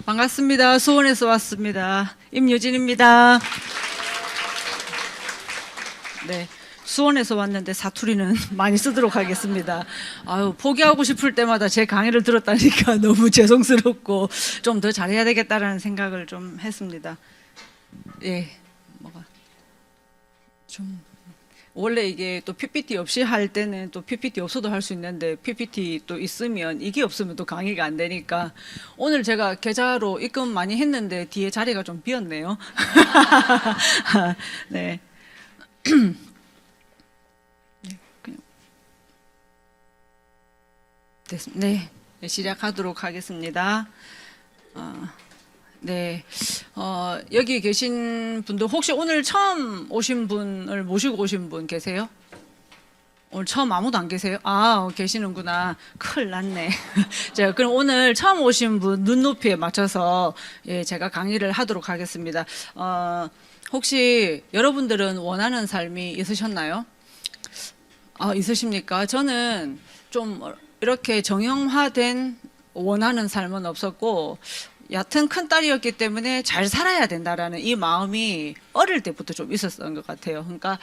반갑습니다. 수원에서 왔습니다. 임유진입니다. 네, 수원에서 왔는데 사투리는 많이 쓰도록 하겠습니다. 아유, 포기하고 싶을 때마다 제 강의를 들었다니까 너무 죄송스럽고 좀 더 잘해야 되겠다라는 생각을 좀 했습니다. 예, 뭐가 좀 원래 이게 또 PPT 없이 할 때는 또 PPT 없어도 할 수 있는데 PPT 또 있으면 이게 없으면 또 강의가 안 되니까 오늘 제가 계좌로 입금 많이 했는데 뒤에 자리가 좀 비었네요. 네. 됐습니다. 네, 시작하도록 하겠습니다. 네, 여기 계신 분들 혹시 오늘 처음 오신 분을 모시고 오신 분 계세요? 오늘 처음 아무도 안 계세요? 아, 계시는구나. 큰일 났네. 자, 그럼 오늘 처음 오신 분 눈높이에 맞춰서 예, 제가 강의를 하도록 하겠습니다. 혹시 여러분들은 원하는 삶이 있으셨나요? 있으십니까? 저는 좀 이렇게 정형화된 원하는 삶은 없었고 얕은 큰딸이었기 때문에 잘 살아야 된다라는 이 마음이 어릴 때부터 좀 있었던 것 같아요. 그러니까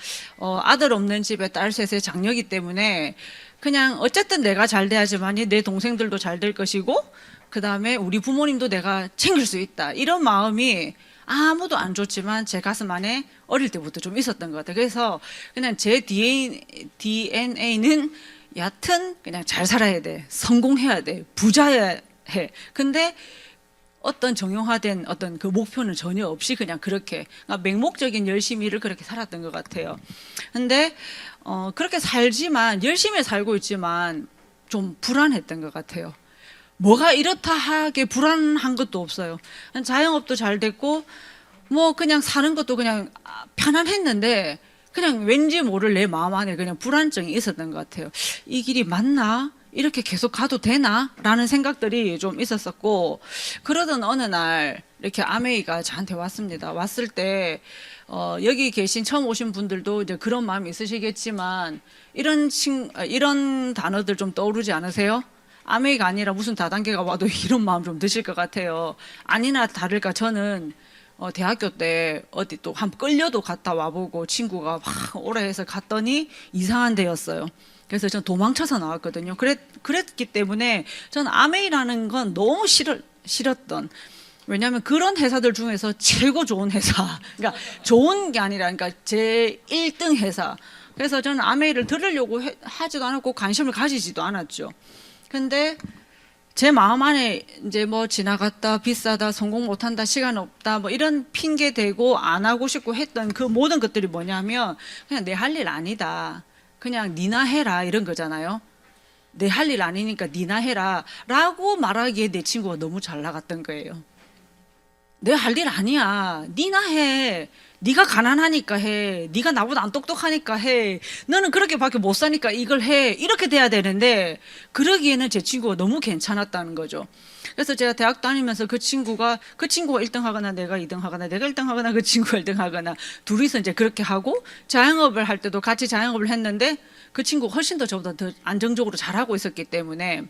아들 없는 집에 딸 셋의 장녀이기 때문에 그냥 어쨌든 내가 잘 돼야지만이 내 동생들도 잘 될 것이고 그 다음에 우리 부모님도 내가 챙길 수 있다 이런 마음이 아무도 안 줬지만 제 가슴 안에 어릴 때부터 좀 있었던 것 같아요. 그래서 그냥 제 DNA는 얕은 그냥 잘 살아야 돼, 성공해야 돼, 부자여야 해. 근데 어떤 정형화된 어떤 그 목표는 전혀 없이 그냥 그렇게 그러니까 맹목적인 열심히를 그렇게 살았던 것 같아요. 근데 그렇게 살지만 열심히 살고 있지만 좀 불안했던 것 같아요. 뭐가 이렇다 하게 불안한 것도 없어요. 자영업도 잘 됐고 뭐 그냥 사는 것도 그냥 편안했는데 그냥 왠지 모를 내 마음 안에 그냥 불안증이 있었던 것 같아요. 이 길이 맞나? 이렇게 계속 가도 되나? 라는 생각들이 좀 있었었고 그러던 어느 날 이렇게 아메이가 저한테 왔습니다. 왔을 때 여기 계신 처음 오신 분들도 이제 그런 마음이 있으시겠지만 이런 단어들 좀 떠오르지 않으세요? 아메이가 아니라 무슨 다단계가 와도 이런 마음 좀 드실 것 같아요. 아니나 다를까 저는 대학교 때 어디 또 한 끌려도 갔다 와보고 친구가 막 오라 해서 갔더니 이상한 데였어요. 그래서 저는 도망쳐서 나왔거든요. 그랬기 때문에 저는 아메이라는 건 너무 싫었던. 왜냐하면 그런 회사들 중에서 최고 좋은 회사, 그러니까 좋은 게 아니라, 그러니까 제 1등 회사. 그래서 저는 아메이를 들으려고 하지도 않았고 관심을 가지지도 않았죠. 근데 제 마음 안에 이제 뭐 지나갔다, 비싸다, 성공 못한다, 시간 없다, 뭐 이런 핑계 대고 안 하고 싶고 했던 그 모든 것들이 뭐냐면 그냥 내 할 일 아니다. 그냥 니나 해라 이런 거잖아요. 내 할 일 아니니까 니나 해라 라고 말하기에 내 친구가 너무 잘 나갔던 거예요. 내 할 일 아니야. 니나 해. 네가 가난하니까 해. 네가 나보다 안 똑똑하니까 해. 너는 그렇게밖에 못 사니까 이걸 해. 이렇게 돼야 되는데 그러기에는 제 친구가 너무 괜찮았다는 거죠. 그래서 제가 대학 다니면서 그 친구가 1등 하거나 내가 2등 하거나 내가 1등 하거나 그 친구가 1등 하거나 둘이서 이제 그렇게 하고 자영업을 할 때도 같이 자영업을 했는데 그 친구가 훨씬 더 저보다 더 안정적으로 잘하고 있었기 때문에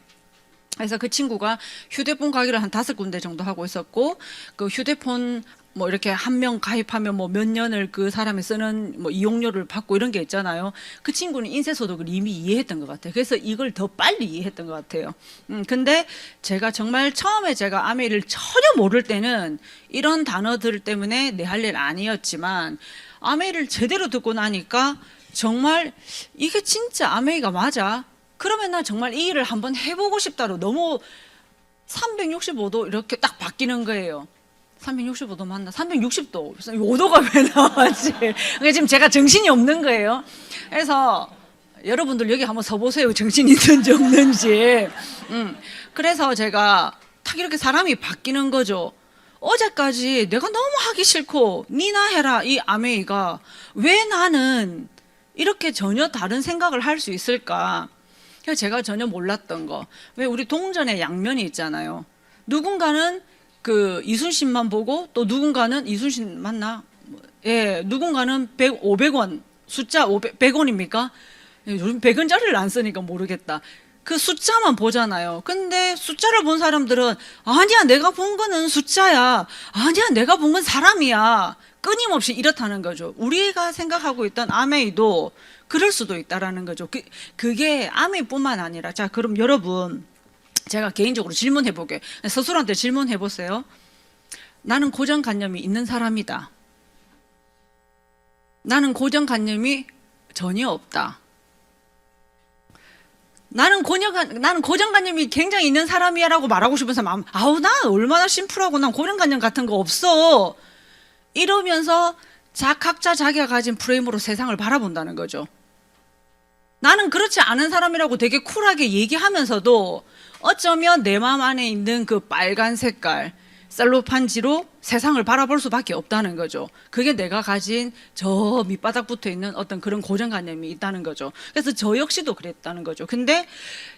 그래서 그 친구가 휴대폰 가게를 한 5군데 정도 하고 있었고 그 휴대폰 뭐 이렇게 한 명 가입하면 뭐 몇 년을 그 사람이 쓰는 뭐 이용료를 받고 이런 게 있잖아요. 그 친구는 인쇄소득을 이미 이해했던 것 같아요. 그래서 이걸 더 빨리 이해했던 것 같아요. 근데 제가 정말 처음에 제가 아메이를 전혀 모를 때는 이런 단어들 때문에 내 할 일 아니었지만 아메이를 제대로 듣고 나니까 정말 이게 진짜 아메이가 맞아? 그러면 나 정말 이 일을 한번 해보고 싶다로 너무 365도 이렇게 딱 바뀌는 거예요. 365도 맞나? 360도. 5도가 왜 나왔지? 그러니까 지금 제가 정신이 없는 거예요. 그래서 여러분들 여기 한번 서보세요. 정신이 있는지 없는지. 그래서 제가 딱 이렇게 사람이 바뀌는 거죠. 어제까지 내가 너무 하기 싫고 니나 해라 이 아메이가 왜 나는 이렇게 전혀 다른 생각을 할 수 있을까? 그래서 제가 전혀 몰랐던 거. 왜 우리 동전의 양면이 있잖아요. 누군가는 그 이순신만 보고 또 누군가는 이순신 맞나? 예, 누군가는 500원 숫자 100원입니까? 요즘 100원짜리를 안 쓰니까 모르겠다. 그 숫자만 보잖아요. 근데 숫자를 본 사람들은 아니야, 내가 본 거는 숫자야. 아니야, 내가 본 건 사람이야. 끊임없이 이렇다는 거죠. 우리가 생각하고 있던 아메이도 그럴 수도 있다라는 거죠. 그게 아메이뿐만 아니라, 자, 그럼 여러분, 제가 개인적으로 질문해 보게. 스스로한테 질문해 보세요. 나는 고정관념이 있는 사람이다. 나는 고정관념이 전혀 없다. 나는 고정관념이 굉장히 있는 사람이야 라고 말하고 싶은 사람, 아우, 나 얼마나 심플하고 난 고정관념 같은 거 없어. 이러면서 각자 자기가 가진 프레임으로 세상을 바라본다는 거죠. 나는 그렇지 않은 사람이라고 되게 쿨하게 얘기하면서도 어쩌면 내 마음 안에 있는 그 빨간 색깔, 셀로판지로 세상을 바라볼 수밖에 없다는 거죠. 그게 내가 가진 저 밑바닥 붙어 있는 어떤 그런 고정관념이 있다는 거죠. 그래서 저 역시도 그랬다는 거죠. 근데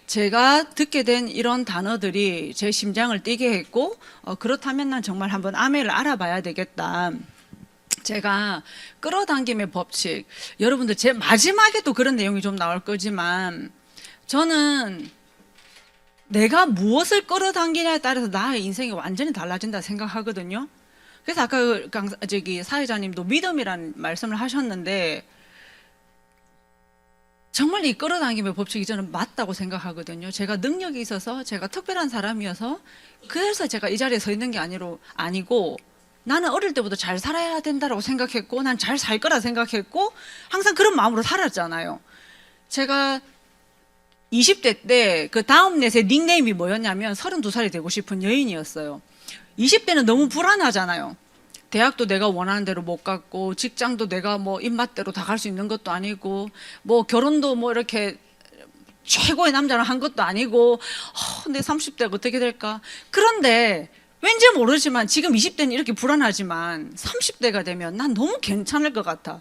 제가 듣게 된 이런 단어들이 제 심장을 뛰게 했고, 그렇다면 난 정말 한번 아메를 알아봐야 되겠다. 제가 끌어당김의 법칙, 여러분들 제 마지막에도 그런 내용이 좀 나올 거지만, 저는 내가 무엇을 끌어당기냐에 따라서 나의 인생이 완전히 달라진다 생각하거든요. 그래서 아까 사회자님도 믿음이라는 말씀을 하셨는데, 정말 이 끌어당김의 법칙이 저는 맞다고 생각하거든요. 제가 능력이 있어서, 제가 특별한 사람이어서, 그래서 제가 이 자리에 서 있는 게 아니고, 나는 어릴 때부터 잘 살아야 된다고 생각했고, 난 잘 살 거라 생각했고, 항상 그런 마음으로 살았잖아요. 제가 20대 때 그 다음 넷의 닉네임이 뭐였냐면 32살이 되고 싶은 여인이었어요. 20대는 너무 불안하잖아요. 대학도 내가 원하는 대로 못 갔고, 직장도 내가 뭐 입맛대로 다 갈 수 있는 것도 아니고, 뭐 결혼도 뭐 이렇게 최고의 남자랑 한 것도 아니고, 내 30대가 어떻게 될까? 그런데 왠지 모르지만 지금 20대는 이렇게 불안하지만 30대가 되면 난 너무 괜찮을 것 같아.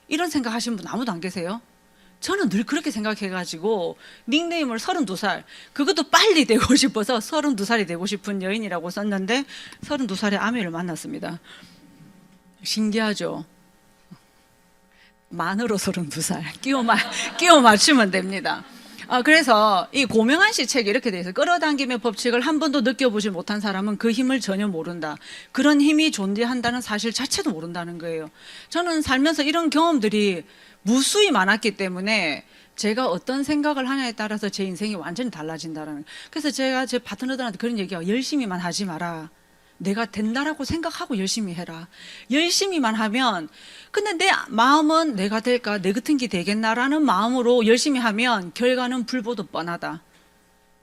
이런 생각 하시는 분 아무도 안 계세요? 저는 늘 그렇게 생각해가지고 닉네임을 32살, 그것도 빨리 되고 싶어서 32살이 되고 싶은 여인이라고 썼는데 32살에 아메를 만났습니다. 신기하죠? 만으로 32살 끼워 맞추면 됩니다. 그래서 이 고명한 씨 책이 이렇게 돼 있어요. 끌어당김의 법칙을 한 번도 느껴보지 못한 사람은 그 힘을 전혀 모른다. 그런 힘이 존재한다는 사실 자체도 모른다는 거예요. 저는 살면서 이런 경험들이 무수히 많았기 때문에 제가 어떤 생각을 하냐에 따라서 제 인생이 완전히 달라진다는. 그래서 제가 제 파트너들한테 그런 얘기해요. 열심히만 하지 마라. 내가 된다라고 생각하고 열심히 해라. 열심히만 하면, 근데 내 마음은 내가 될까, 내 같은 게 되겠나라는 마음으로 열심히 하면 결과는 불보듯 뻔하다.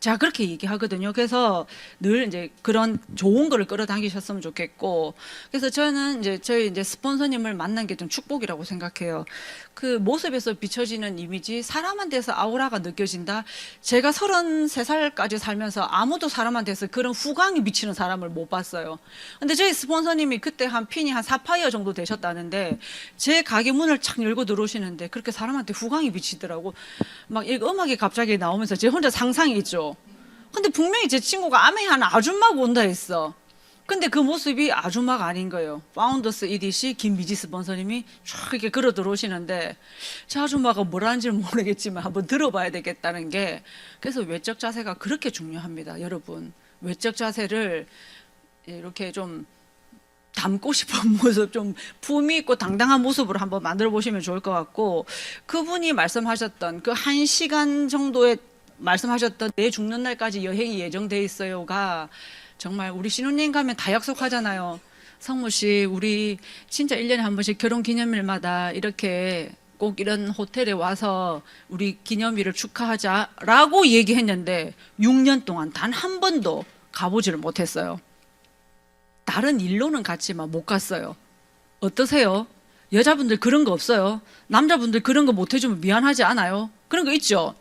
자, 그렇게 얘기하거든요. 그래서 늘 이제 그런 좋은 거를 끌어당기셨으면 좋겠고, 그래서 저는 저희 스폰서님을 만난 게 좀 축복이라고 생각해요. 그 모습에서 비춰지는 이미지, 사람한테서 아우라가 느껴진다. 제가 33살까지 살면서 아무도 사람한테서 그런 후광이 비치는 사람을 못 봤어요. 근데 저희 스폰서님이 그때 한 핀이 한 4파이어 정도 되셨다는데, 제 가게 문을 착 열고 들어오시는데 그렇게 사람한테 후광이 비치더라고. 막 음악이 갑자기 나오면서 제 혼자 상상이 있죠. 근데 분명히 제 친구가 아메한 아줌마가 온다 했어. 근데 그 모습이 아줌마가 아닌 거예요. 파운더스 EDC 김미지 스폰서님이 쫙 이렇게 걸어 들어오시는데, 저 아줌마가 뭐라는지 모르겠지만 한번 들어봐야 되겠다는 게, 그래서 외적 자세가 그렇게 중요합니다. 여러분, 외적 자세를 이렇게 좀 담고 싶은 모습, 좀 품위 있고 당당한 모습으로 한번 만들어 보시면 좋을 것 같고, 그분이 말씀하셨던 그 1시간 정도의 말씀하셨던 내 죽는 날까지 여행이 예정돼 있어요가 정말 우리 신혼여행 가면 다 약속하잖아요. 성무 씨, 우리 진짜 1년에 한 번씩 결혼 기념일마다 이렇게 꼭 이런 호텔에 와서 우리 기념일을 축하하자라고 얘기했는데 6년 동안 단 한 번도 가보지를 못했어요. 다른 일로는 갔지만 못 갔어요. 어떠세요? 여자분들 그런 거 없어요? 남자분들 그런 거 못 해주면 미안하지 않아요? 그런 거 있죠?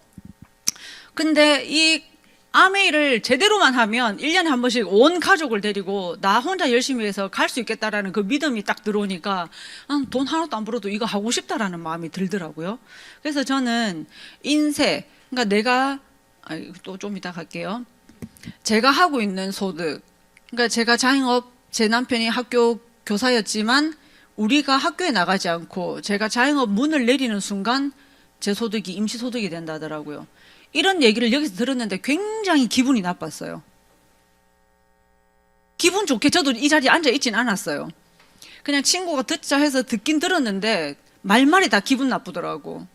근데 이 아메이를 제대로만 하면 1년에 한 번씩 온 가족을 데리고 나 혼자 열심히 해서 갈 수 있겠다라는 그 믿음이 딱 들어오니까 돈 하나도 안 벌어도 이거 하고 싶다라는 마음이 들더라고요. 그래서 저는 인세, 그러니까 내가 또 좀 이따 갈게요. 제가 하고 있는 소득, 그러니까 제가 자영업, 제 남편이 학교 교사였지만 우리가 학교에 나가지 않고 제가 자영업 문을 내리는 순간 제 소득이 임시소득이 된다더라고요. 이런 얘기를 여기서 들었는데 굉장히 기분이 나빴어요. 기분 좋게 저도 이 자리에 앉아 있진 않았어요. 그냥 친구가 듣자 해서 듣긴 들었는데 말말이 다 기분 나쁘더라고.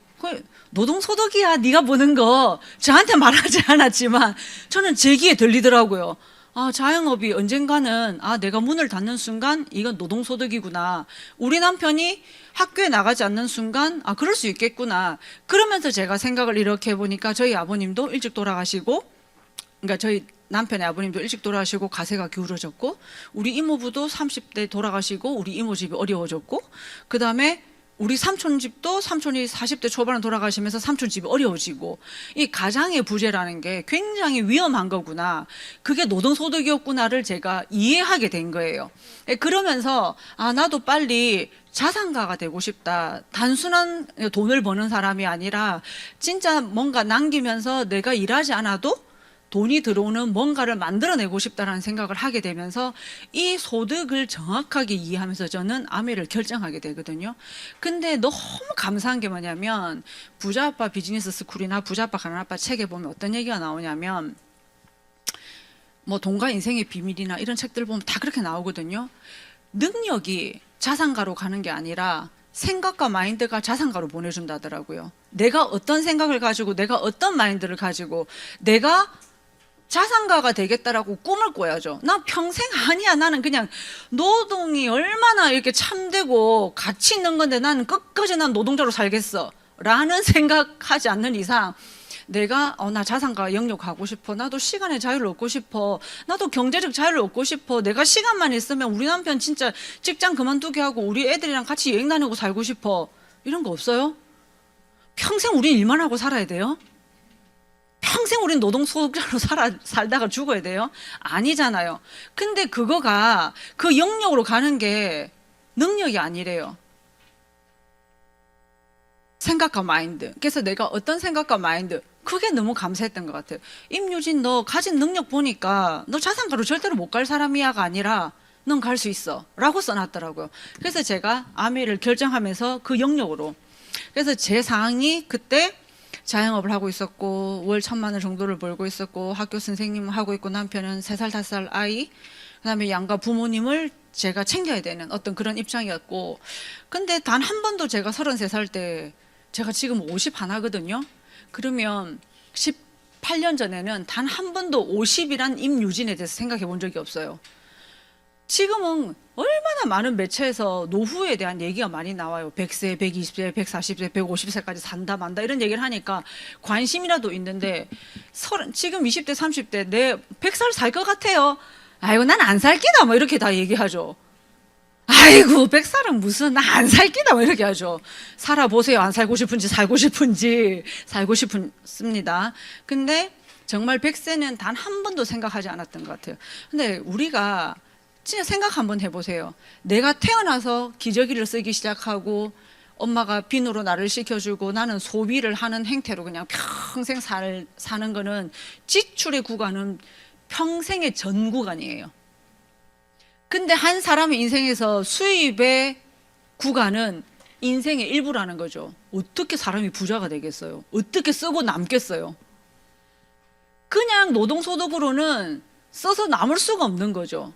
노동소득이야 네가 보는 거. 저한테 말하지 않았지만 저는 제 귀에 들리더라고요. 아, 자영업이 언젠가는 내가 문을 닫는 순간 이건 노동소득이구나. 우리 남편이 학교에 나가지 않는 순간 그럴 수 있겠구나. 그러면서 제가 생각을 이렇게 해보니까 저희 아버님도 일찍 돌아가시고, 그러니까 저희 남편의 아버님도 일찍 돌아가시고 가세가 기울어졌고, 우리 이모부도 30대 돌아가시고 우리 이모 집이 어려워졌고, 그 다음에 우리 삼촌 집도 삼촌이 40대 초반에 돌아가시면서 삼촌 집이 어려워지고, 이 가장의 부재라는 게 굉장히 위험한 거구나. 그게 노동소득이었구나를 제가 이해하게 된 거예요. 그러면서 나도 빨리 자산가가 되고 싶다. 단순한 돈을 버는 사람이 아니라 진짜 뭔가 남기면서 내가 일하지 않아도 돈이 들어오는 뭔가를 만들어내고 싶다라는 생각을 하게 되면서 이 소득을 정확하게 이해하면서 저는 아메를 결정하게 되거든요. 근데 너무 감사한 게 뭐냐면, 부자아빠 비즈니스 스쿨이나 부자아빠 가난아빠 책에 보면 어떤 얘기가 나오냐면, 뭐 돈과 인생의 비밀이나 이런 책들 보면 다 그렇게 나오거든요. 능력이 자산가로 가는 게 아니라 생각과 마인드가 자산가로 보내준다더라고요. 내가 어떤 생각을 가지고 내가 어떤 마인드를 가지고 내가 자산가가 되겠다라고 꿈을 꿔야죠. 나 평생 아니야. 나는 그냥 노동이 얼마나 이렇게 참되고 가치 있는 건데 나는 끝까지 난 노동자로 살겠어 라는 생각하지 않는 이상, 내가 나 자산가 영역 가고 싶어. 나도 시간의 자유를 얻고 싶어. 나도 경제적 자유를 얻고 싶어. 내가 시간만 있으면 우리 남편 진짜 직장 그만두게 하고 우리 애들이랑 같이 여행 다니고 살고 싶어. 이런 거 없어요? 평생 우린 일만 하고 살아야 돼요? 평생 우린 노동소득자로 살다가 죽어야 돼요? 아니잖아요. 근데 그거가 그 영역으로 가는 게 능력이 아니래요. 생각과 마인드. 그래서 내가 어떤 생각과 마인드, 그게 너무 감사했던 것 같아요. 임유진, 너 가진 능력 보니까 너 자산가로 절대로 못 갈 사람이야가 아니라 넌 갈 수 있어 라고 써놨더라고요. 그래서 제가 아메를 결정하면서 그 영역으로, 그래서 제 상황이 그때 자영업을 하고 있었고 월 1,000만 원 정도를 벌고 있었고 학교 선생님 하고 있고 남편은 3살 5살 아이, 그다음에 양가 부모님을 제가 챙겨야 되는 어떤 그런 입장이었고, 근데 단 한 번도 제가 33살 때, 제가 지금 51거든요. 그러면 18년 전에는 단 한 번도 50이란 임유진에 대해서 생각해 본 적이 없어요. 지금은 얼마나 많은 매체에서 노후에 대한 얘기가 많이 나와요. 100세, 120세, 140세, 150세까지 산다 만다 이런 얘기를 하니까 관심이라도 있는데, 지금 20대, 30대 내 100살 살 것 같아요. 아이고 난 안 살 끼다 뭐 이렇게 다 얘기하죠. 아이고 100살은 무슨, 나 안 살 끼다 뭐 이렇게 하죠. 살아보세요. 안 살고 싶은지 살고 싶은지. 살고 싶습니다. 근데 정말 100세는 단 한 번도 생각하지 않았던 것 같아요. 근데 우리가 진짜 생각 한번 해보세요. 내가 태어나서 기저귀를 쓰기 시작하고 엄마가 비누로 나를 씻겨주고 나는 소비를 하는 행태로 그냥 평생 사는 거는 지출의 구간은 평생의 전 구간이에요. 근데 한 사람의 인생에서 수입의 구간은 인생의 일부라는 거죠. 어떻게 사람이 부자가 되겠어요? 어떻게 쓰고 남겠어요? 그냥 노동소득으로는 써서 남을 수가 없는 거죠.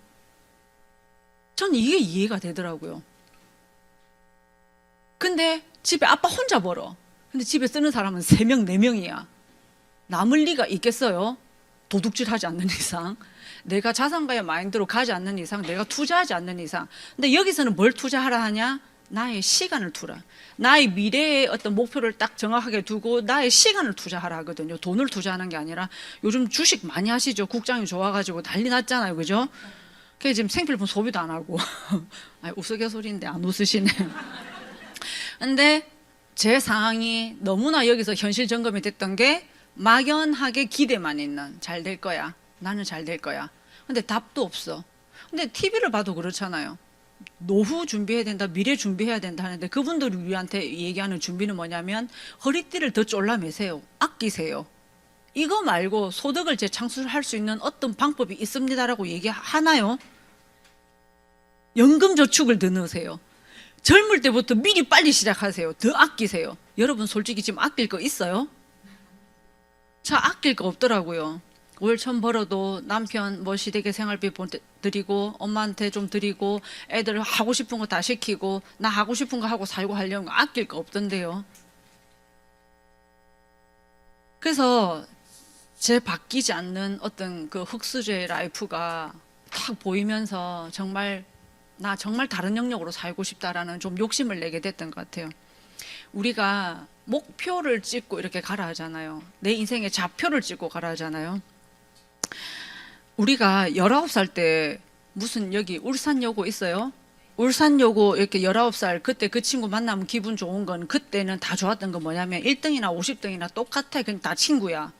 전 이게 이해가 되더라고요. 근데 집에 아빠 혼자 벌어. 근데 집에 쓰는 사람은 3명, 4명이야. 남을 리가 있겠어요? 도둑질 하지 않는 이상, 내가 자산가의 마인드로 가지 않는 이상, 내가 투자하지 않는 이상. 근데 여기서는 뭘 투자하라 하냐? 나의 시간을 두라. 나의 미래의 어떤 목표를 딱 정확하게 두고 나의 시간을 투자하라 하거든요. 돈을 투자하는 게 아니라. 요즘 주식 많이 하시죠? 국장이 좋아가지고 난리 났잖아요. 그죠? 그래서 지금 생필품 소비도 안 하고. 우스갯소리인데 안 웃으시네. 근데 제 상황이 너무나 여기서 현실 점검이 됐던 게, 막연하게 기대만 있는, 잘 될 거야. 나는 잘 될 거야. 근데 답도 없어. 근데 TV를 봐도 그렇잖아요. 노후 준비해야 된다, 미래 준비해야 된다 하는데 그분들이 우리한테 얘기하는 준비는 뭐냐면 허리띠를 더 졸라매세요. 아끼세요. 이거 말고 소득을 재창출할 수 있는 어떤 방법이 있습니다라고 얘기하나요? 연금저축을 더 넣으세요. 젊을 때부터 미리 빨리 시작하세요. 더 아끼세요. 여러분 솔직히 지금 아낄 거 있어요? 자, 아낄 거 없더라고요. 월 처음 벌어도 남편 뭐 시댁에 생활비 드리고 엄마한테 좀 드리고 애들 하고 싶은 거 다 시키고 나 하고 싶은 거 하고 살고 하려면 아낄 거 없던데요. 그래서 제 바뀌지 않는 어떤 그 흙수저의 라이프가 탁 보이면서 정말 나 정말 다른 영역으로 살고 싶다라는 좀 욕심을 내게 됐던 것 같아요. 우리가 목표를 찍고 이렇게 가라 하잖아요. 내 인생의 좌표를 찍고 가라 하잖아요. 우리가 19살 때 무슨 여기 울산여고 있어요? 울산여고 이렇게 19살 그때 그 친구 만나면 기분 좋은 건 그때는 다 좋았던 건 뭐냐면 1등이나 50등이나 똑같아. 그냥 다 친구야.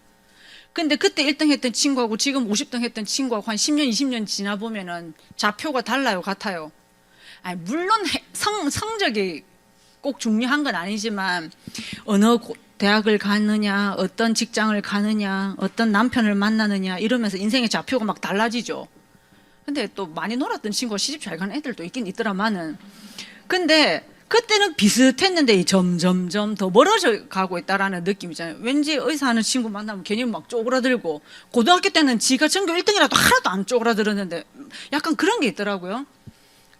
근데 그때 1등 했던 친구하고 지금 50등 했던 친구하고 한 10년, 20년 지나 보면은 좌표가 달라요, 같아요. 아니, 물론 성적이 꼭 중요한 건 아니지만 어느 대학을 가느냐, 어떤 직장을 가느냐, 어떤 남편을 만나느냐 이러면서 인생의 좌표가 막 달라지죠. 근데 또 많이 놀았던 친구가 시집 잘 가는 애들도 있긴 있더라마는. 근데 그때는 비슷했는데 점점점 더 멀어져 가고 있다라는 느낌이잖아요. 왠지 의사하는 친구 만나면 괜히 막 쪼그라들고, 고등학교 때는 지가 전교 1등이라도 하나도 안 쪼그라들었는데 약간 그런 게 있더라고요.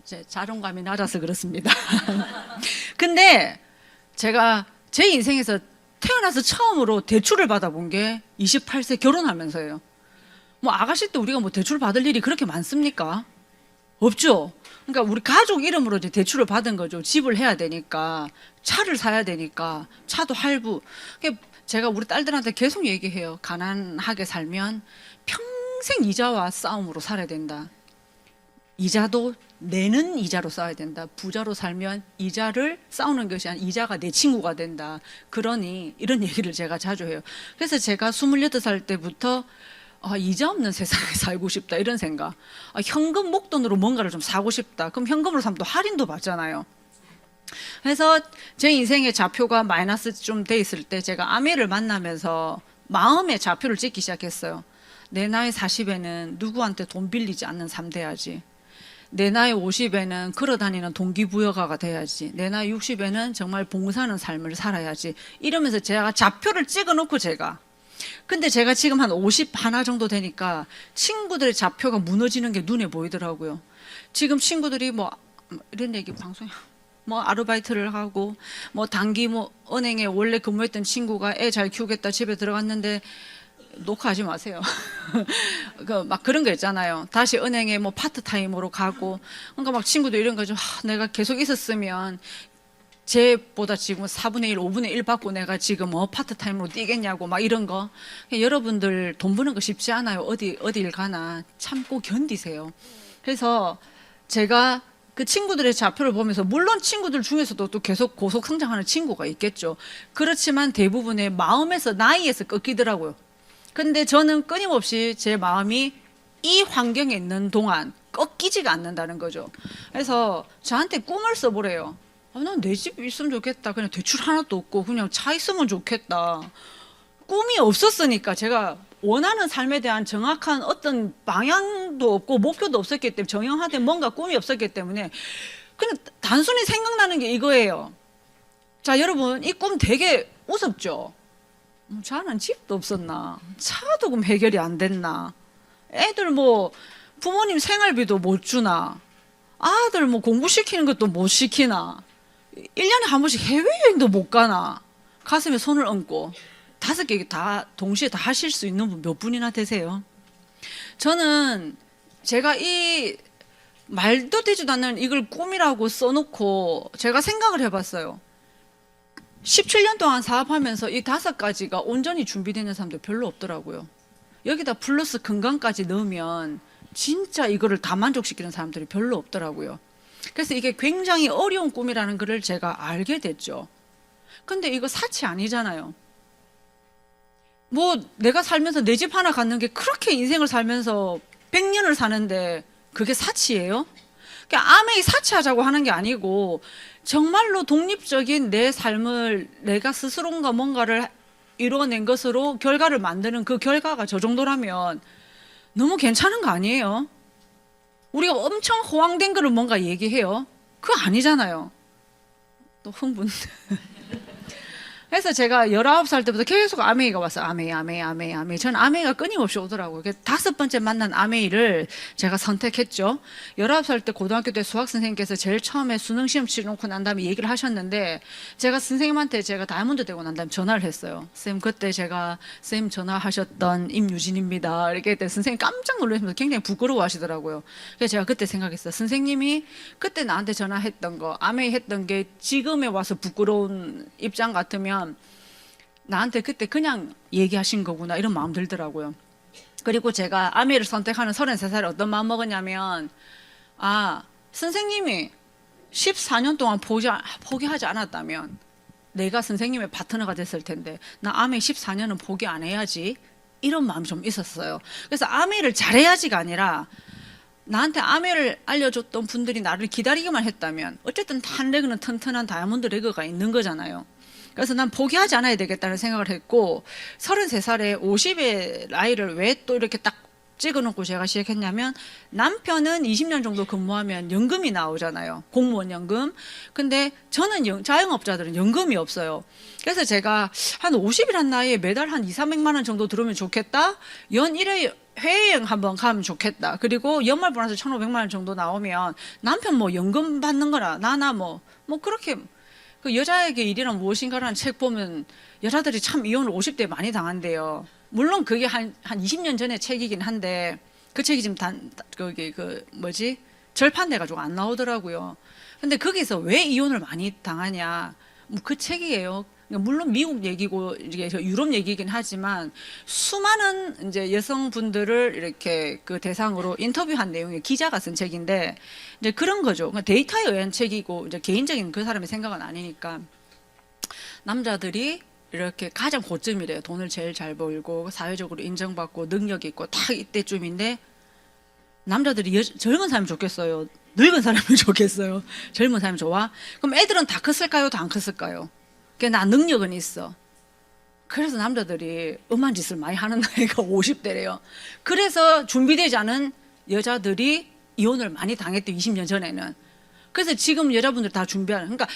제 자존감이 낮아서 그렇습니다. 근데 제가 제 인생에서 태어나서 처음으로 대출을 받아본 게 28세 결혼하면서예요. 뭐 아가씨 때 우리가 뭐 대출 받을 일이 그렇게 많습니까? 없죠. 그러니까 우리 가족 이름으로 이제 대출을 받은 거죠. 집을 해야 되니까, 차를 사야 되니까, 차도 할부. 제가 우리 딸들한테 계속 얘기해요. 가난하게 살면 평생 이자와 싸움으로 살아야 된다. 이자도 내는 이자로 싸워야 된다. 부자로 살면 이자를 싸우는 것이 아니라 이자가 내 친구가 된다. 그러니 이런 얘기를 제가 자주 해요. 그래서 제가 28살 때부터 이자 없는 세상에 살고 싶다 이런 생각. 현금 목돈으로 뭔가를 좀 사고 싶다. 그럼 현금으로 사면 또 할인도 받잖아요. 그래서 제 인생의 좌표가 마이너스 좀 돼 있을 때 제가 아내를 만나면서 마음의 좌표를 찍기 시작했어요. 내 나이 40에는 누구한테 돈 빌리지 않는 삶 돼야지. 내 나이 50에는 걸어다니는 동기부여가가 돼야지. 내 나이 60에는 정말 봉사하는 삶을 살아야지. 이러면서 제가 좌표를 찍어놓고 근데 제가 지금 한 50 하나 정도 되니까 친구들의 좌표가 무너지는 게 눈에 보이더라고요. 지금 친구들이 뭐 이런 얘기 방송에 뭐 아르바이트를 하고 뭐 단기 뭐 은행에 원래 근무했던 친구가 애 잘 키우겠다 집에 들어갔는데 녹화하지 마세요. 막 그런 거 있잖아요. 다시 은행에 뭐 파트타임으로 가고. 그러니까 막 친구들 이런 거죠. 내가 계속 있었으면 쟤보다 지금 4분의 1, 5분의 1 받고 내가 지금 파트타임으로 뛰겠냐고 막 이런 거. 여러분들 돈 버는 거 쉽지 않아요. 어딜 가나 참고 견디세요. 그래서 제가 그 친구들의 좌표를 보면서 물론 친구들 중에서도 또 계속 고속 성장하는 친구가 있겠죠. 그렇지만 대부분의 마음에서 나이에서 꺾이더라고요. 근데 저는 끊임없이 제 마음이 이 환경에 있는 동안 꺾이지가 않는다는 거죠. 그래서 저한테 꿈을 써보래요. 난 내 집 있으면 좋겠다. 그냥 대출 하나도 없고 그냥 차 있으면 좋겠다. 꿈이 없었으니까 제가 원하는 삶에 대한 정확한 어떤 방향도 없고 목표도 없었기 때문에 정형화된 뭔가 꿈이 없었기 때문에 그냥 단순히 생각나는 게 이거예요. 자, 여러분 이 꿈 되게 우습죠? 저는 집도 없었나? 차도 그럼 해결이 안 됐나? 애들 뭐 부모님 생활비도 못 주나? 아들 뭐 공부시키는 것도 못 시키나? 1년에 한 번씩 해외여행도 못 가나? 가슴에 손을 얹고 5개 다 동시에 다 하실 수 있는 분 몇 분이나 되세요? 저는 제가 이 말도 되지도 않는 이걸 꿈이라고 써놓고 제가 생각을 해봤어요. 17년 동안 사업하면서 이 5가지가 온전히 준비되는 사람들 별로 없더라고요. 여기다 플러스 건강까지 넣으면 진짜 이거를 다 만족시키는 사람들이 별로 없더라고요. 그래서 이게 굉장히 어려운 꿈이라는 것을 제가 알게 됐죠. 근데 이거 사치 아니잖아요. 뭐 내가 살면서 내 집 하나 갖는 게 그렇게 인생을 살면서 100년을 사는데 그게 사치예요? 그러니까 아메이 사치하자고 하는 게 아니고 정말로 독립적인 내 삶을 내가 스스로가 뭔가를 이루어낸 것으로 결과를 만드는 그 결과가 저 정도라면 너무 괜찮은 거 아니에요? 우리가 엄청 호황된 거를 뭔가 얘기해요. 그거 아니잖아요. 또 흥분. 그래서 제가 19살 때부터 계속 아메이가 왔어요. 아메이. 저는 아메이가 끊임없이 오더라고요. 그래서 5번째 만난 아메이를 제가 선택했죠. 19살 때 고등학교 때 수학 선생님께서 제일 처음에 수능 시험 치러놓고 난 다음에 얘기를 하셨는데, 제가 선생님한테 제가 다이아몬드 되고 난 다음에 전화를 했어요. 쌤, 그때 제가 쌤 전화하셨던 임유진입니다. 이렇게 했더니 선생님 깜짝 놀라시면서 굉장히 부끄러워 하시더라고요. 그래서 제가 그때 생각했어요. 선생님이 그때 나한테 전화했던 거, 아메이 했던 게 지금에 와서 부끄러운 입장 같으면 나한테 그때 그냥 얘기하신 거구나, 이런 마음 들더라고요. 그리고 제가 아메이를 선택하는 33살에 어떤 마음 먹었냐면, 선생님이 14년 동안 포기하지 않았다면 내가 선생님의 파트너가 됐을 텐데, 나 아메이 14년은 포기 안 해야지, 이런 마음이 좀 있었어요. 그래서 아메이를 잘해야지가 아니라, 나한테 아메이를 알려줬던 분들이 나를 기다리기만 했다면 어쨌든 한 레그는 튼튼한 다이아몬드 레그가 있는 거잖아요. 그래서 난 포기하지 않아야 되겠다는 생각을 했고, 33살에 50의 나이를 왜 또 이렇게 딱 찍어놓고 제가 시작했냐면, 남편은 20년 정도 근무하면 연금이 나오잖아요. 공무원 연금. 근데 저는 자영업자들은 연금이 없어요. 그래서 제가 한 50이란 나이에 매달 한 2, 300만 원 정도 들어오면 좋겠다. 연 1회 해외여행 한번 가면 좋겠다. 그리고 연말 보너스 1,500만 원 정도 나오면 남편 뭐 연금 받는 거나 나나 뭐 그렇게, 그 여자에게 일이란 무엇인가라는 책 보면 여자들이 참 이혼을 50대에 많이 당한대요. 물론 그게 한 20년 전의 책이긴 한데, 그 책이 지금 절판돼가지고 안 나오더라고요. 근데 거기서 왜 이혼을 많이 당하냐, 뭐 그 책이에요. 물론 미국 얘기고 이게 유럽 얘기긴 하지만, 수많은 이제 여성분들을 이렇게 그 대상으로 인터뷰한 내용이 기자가 쓴 책인데, 이제 그런 거죠. 데이터에 의한 책이고 이제 개인적인 그 사람의 생각은 아니니까. 남자들이 이렇게 가장 고점이래요. 돈을 제일 잘 벌고 사회적으로 인정받고 능력이 있고 딱 이때쯤인데, 남자들이 젊은 사람이 좋겠어요, 늙은 사람이 좋겠어요? 젊은 사람이 좋아? 그럼 애들은 다 컸을까요? 다 안 컸을까요? 나 능력은 있어. 그래서 남자들이 음한 짓을 많이 하는 나이가 50대래요. 그래서 준비되지 않은 여자들이 이혼을 많이 당했대, 20년 전에는. 그래서 지금 여자분들 다 준비하는, 그러니까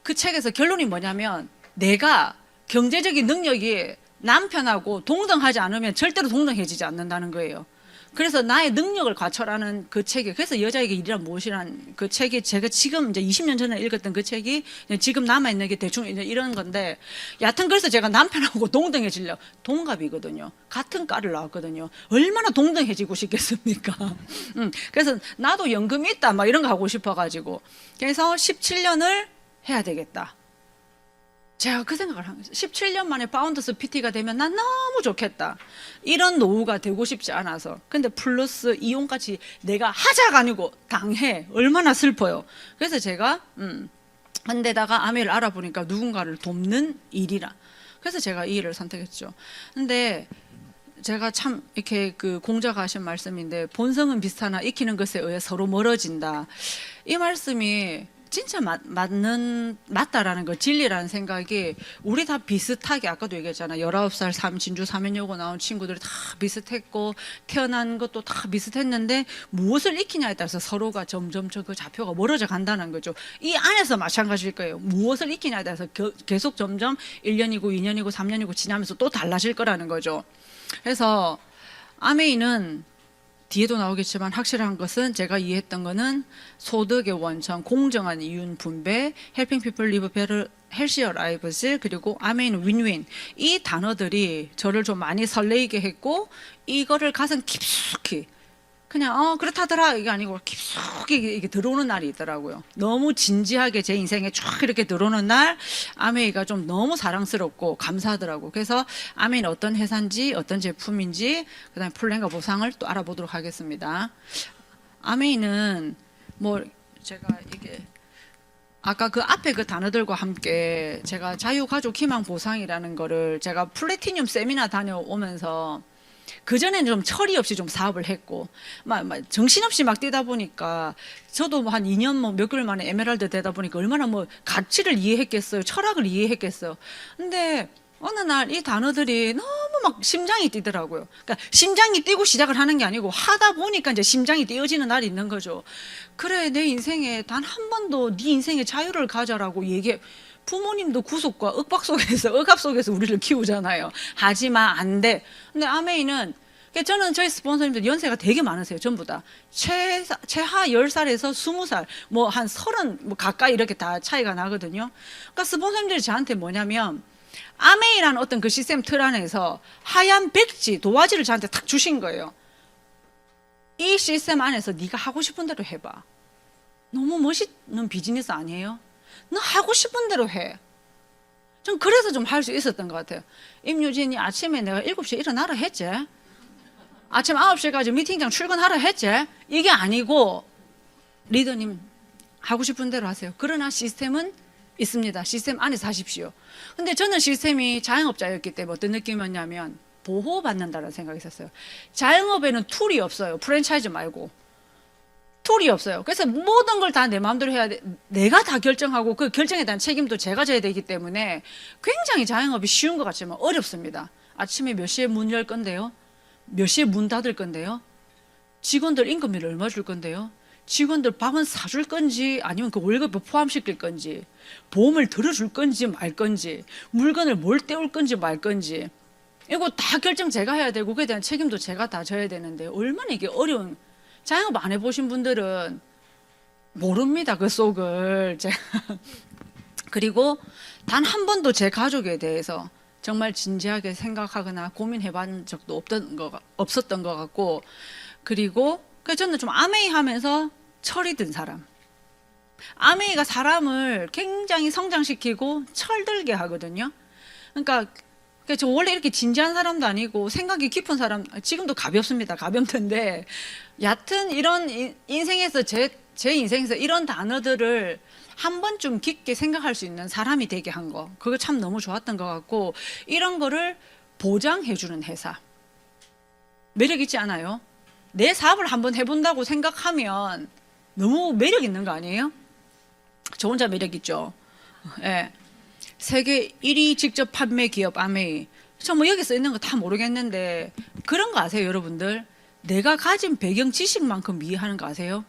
그 책에서 결론이 뭐냐면, 내가 경제적인 능력이 남편하고 동등하지 않으면 절대로 동등해지지 않는다는 거예요. 그래서 나의 능력을 갖춰라는 그 책이, 그래서 여자에게 일이란 무엇이란 그 책이, 제가 지금 이제 20년 전에 읽었던 그 책이 지금 남아있는 게 대충 이런 건데, 여하튼 그래서 제가 남편하고 동등해지려고, 동갑이거든요. 같은 과를 나왔거든요. 얼마나 동등해지고 싶겠습니까? 그래서 나도 연금이 있다, 막 이런 거 하고 싶어가지고, 그래서 17년을 해야 되겠다. 제가 그 생각을 한 거죠. 17년 만에 파운더스 PT가 되면 난 너무 좋겠다. 이런 노후가 되고 싶지 않아서. 근데 플러스 이혼까지 내가 하자가 아니고 당해. 얼마나 슬퍼요. 그래서 제가 한데다가 아메를 알아보니까 누군가를 돕는 일이라. 그래서 제가 이 일을 선택했죠. 근데 제가 참 이렇게 그 공자가 하신 말씀인데, 본성은 비슷하나 익히는 것에 의해 서로 멀어진다. 이 말씀이 진짜 맞다라는 거, 진리라는 생각이, 우리 다 비슷하게, 아까도 얘기했잖아. 19살 진주 사면여고 나온 친구들이 다 비슷했고, 태어난 것도 다 비슷했는데, 무엇을 익히냐에 따라서 서로가 점점 그 좌표가 멀어져 간다는 거죠. 이 안에서 마찬가지일 거예요. 무엇을 익히냐에 따라서 계속 점점 1년이고 2년이고 3년이고 지나면서 또 달라질 거라는 거죠. 그래서 아메이는 뒤에도 나오겠지만, 확실한 것은, 제가 이해했던 거는 소득의 원천, 공정한 이윤 분배, helping people live better, healthier lives, 그리고 아메이는 윈윈. 이 단어들이 저를 좀 많이 설레이게 했고, 이거를 가슴 깊숙이 그냥 그렇다더라 이게 아니고 깊숙이 이게 들어오는 날이 있더라고요. 너무 진지하게 제 인생에 쫙 이렇게 들어오는 날, 아메이가 좀 너무 사랑스럽고 감사하더라고요. 그래서 아메이는 어떤 회사인지, 어떤 제품인지, 그다음에 플랜과 보상을 또 알아보도록 하겠습니다. 아메이는 뭐 제가 이게 아까 그 앞에 그 단어들과 함께 제가 자유가족 희망 보상이라는 거를 제가 플래티늄 세미나 다녀오면서, 그전에는 좀 철이 없이 좀 사업을 했고, 막 정신없이 막 뛰다 보니까, 저도 한 2년 몇 개월 만에 에메랄드 되다 보니까 얼마나 가치를 이해했겠어요. 철학을 이해했겠어요. 근데 어느 날 이 단어들이 너무 막 심장이 뛰더라고요. 그러니까 심장이 뛰고 시작을 하는 게 아니고, 하다 보니까 이제 심장이 뛰어지는 날이 있는 거죠. 그래, 내 인생에 단 한 번도 네 인생의 자유를 가져라고 얘기해. 부모님도 구속과 억압 속에서 우리를 키우잖아요. 하지마, 안 돼. 근데 아메이는, 저는 저희 스폰서님들 연세가 되게 많으세요. 전부 다. 최하 10살에서 20살, 뭐 한 30, 뭐 가까이 이렇게 다 차이가 나거든요. 그러니까 스폰서님들이 저한테 뭐냐면, 아메이라는 어떤 그 시스템 틀 안에서 하얀 백지, 도화지를 저한테 탁 주신 거예요. 이 시스템 안에서 네가 하고 싶은 대로 해봐. 너무 멋있는 비즈니스 아니에요? 너 하고 싶은 대로 해. 전 그래서 좀 할 수 있었던 것 같아요. 임유진이 아침에 내가 7시에 일어나라 했지? 아침 9시까지 미팅장 출근하라 했지? 이게 아니고 리더님 하고 싶은 대로 하세요. 그러나 시스템은 있습니다. 시스템 안에서 하십시오. 근데 저는 시스템이 자영업자였기 때문에 어떤 느낌이었냐면 보호받는다는 생각이 있었어요. 자영업에는 툴이 없어요. 프랜차이즈 말고. 툴이 없어요. 그래서 모든 걸 다 내 마음대로 해야 돼. 내가 다 결정하고 그 결정에 대한 책임도 제가 져야 되기 때문에 굉장히 자영업이 쉬운 것 같지만 어렵습니다. 아침에 몇 시에 문 열 건데요? 몇 시에 문 닫을 건데요? 직원들 임금비를 얼마 줄 건데요? 직원들 밥은 사줄 건지 아니면 그 월급을 포함시킬 건지, 보험을 들어줄 건지 말 건지, 물건을 뭘 떼올 건지 말 건지, 이거 다 결정 제가 해야 되고 그에 대한 책임도 제가 다 져야 되는데 얼마나 이게 어려운. 자영업 안 해보신 분들은 모릅니다, 그 속을. 그리고 단 한 번도 제 가족에 대해서 정말 진지하게 생각하거나 고민해본 적도 없었던 것 같고, 그리고 저는 좀 아메이 하면서 철이 든 사람. 아메이가 사람을 굉장히 성장시키고 철들게 하거든요. 그러니까 저 원래 이렇게 진지한 사람도 아니고 생각이 깊은 사람, 지금도 가볍습니다. 가볍던데 얕은 이런 인생에서 제 인생에서 이런 단어들을 한 번쯤 깊게 생각할 수 있는 사람이 되게 한 거, 그거 참 너무 좋았던 것 같고, 이런 거를 보장해주는 회사 매력 있지 않아요? 내 사업을 한번 해본다고 생각하면 너무 매력 있는 거 아니에요? 저 혼자 매력 있죠. 예. 세계 1위 직접 판매 기업 아메이. 저 뭐 여기 써 있는 거 다 모르겠는데 그런 거 아세요, 여러분들? 내가 가진 배경 지식만큼 이해하는 거 아세요?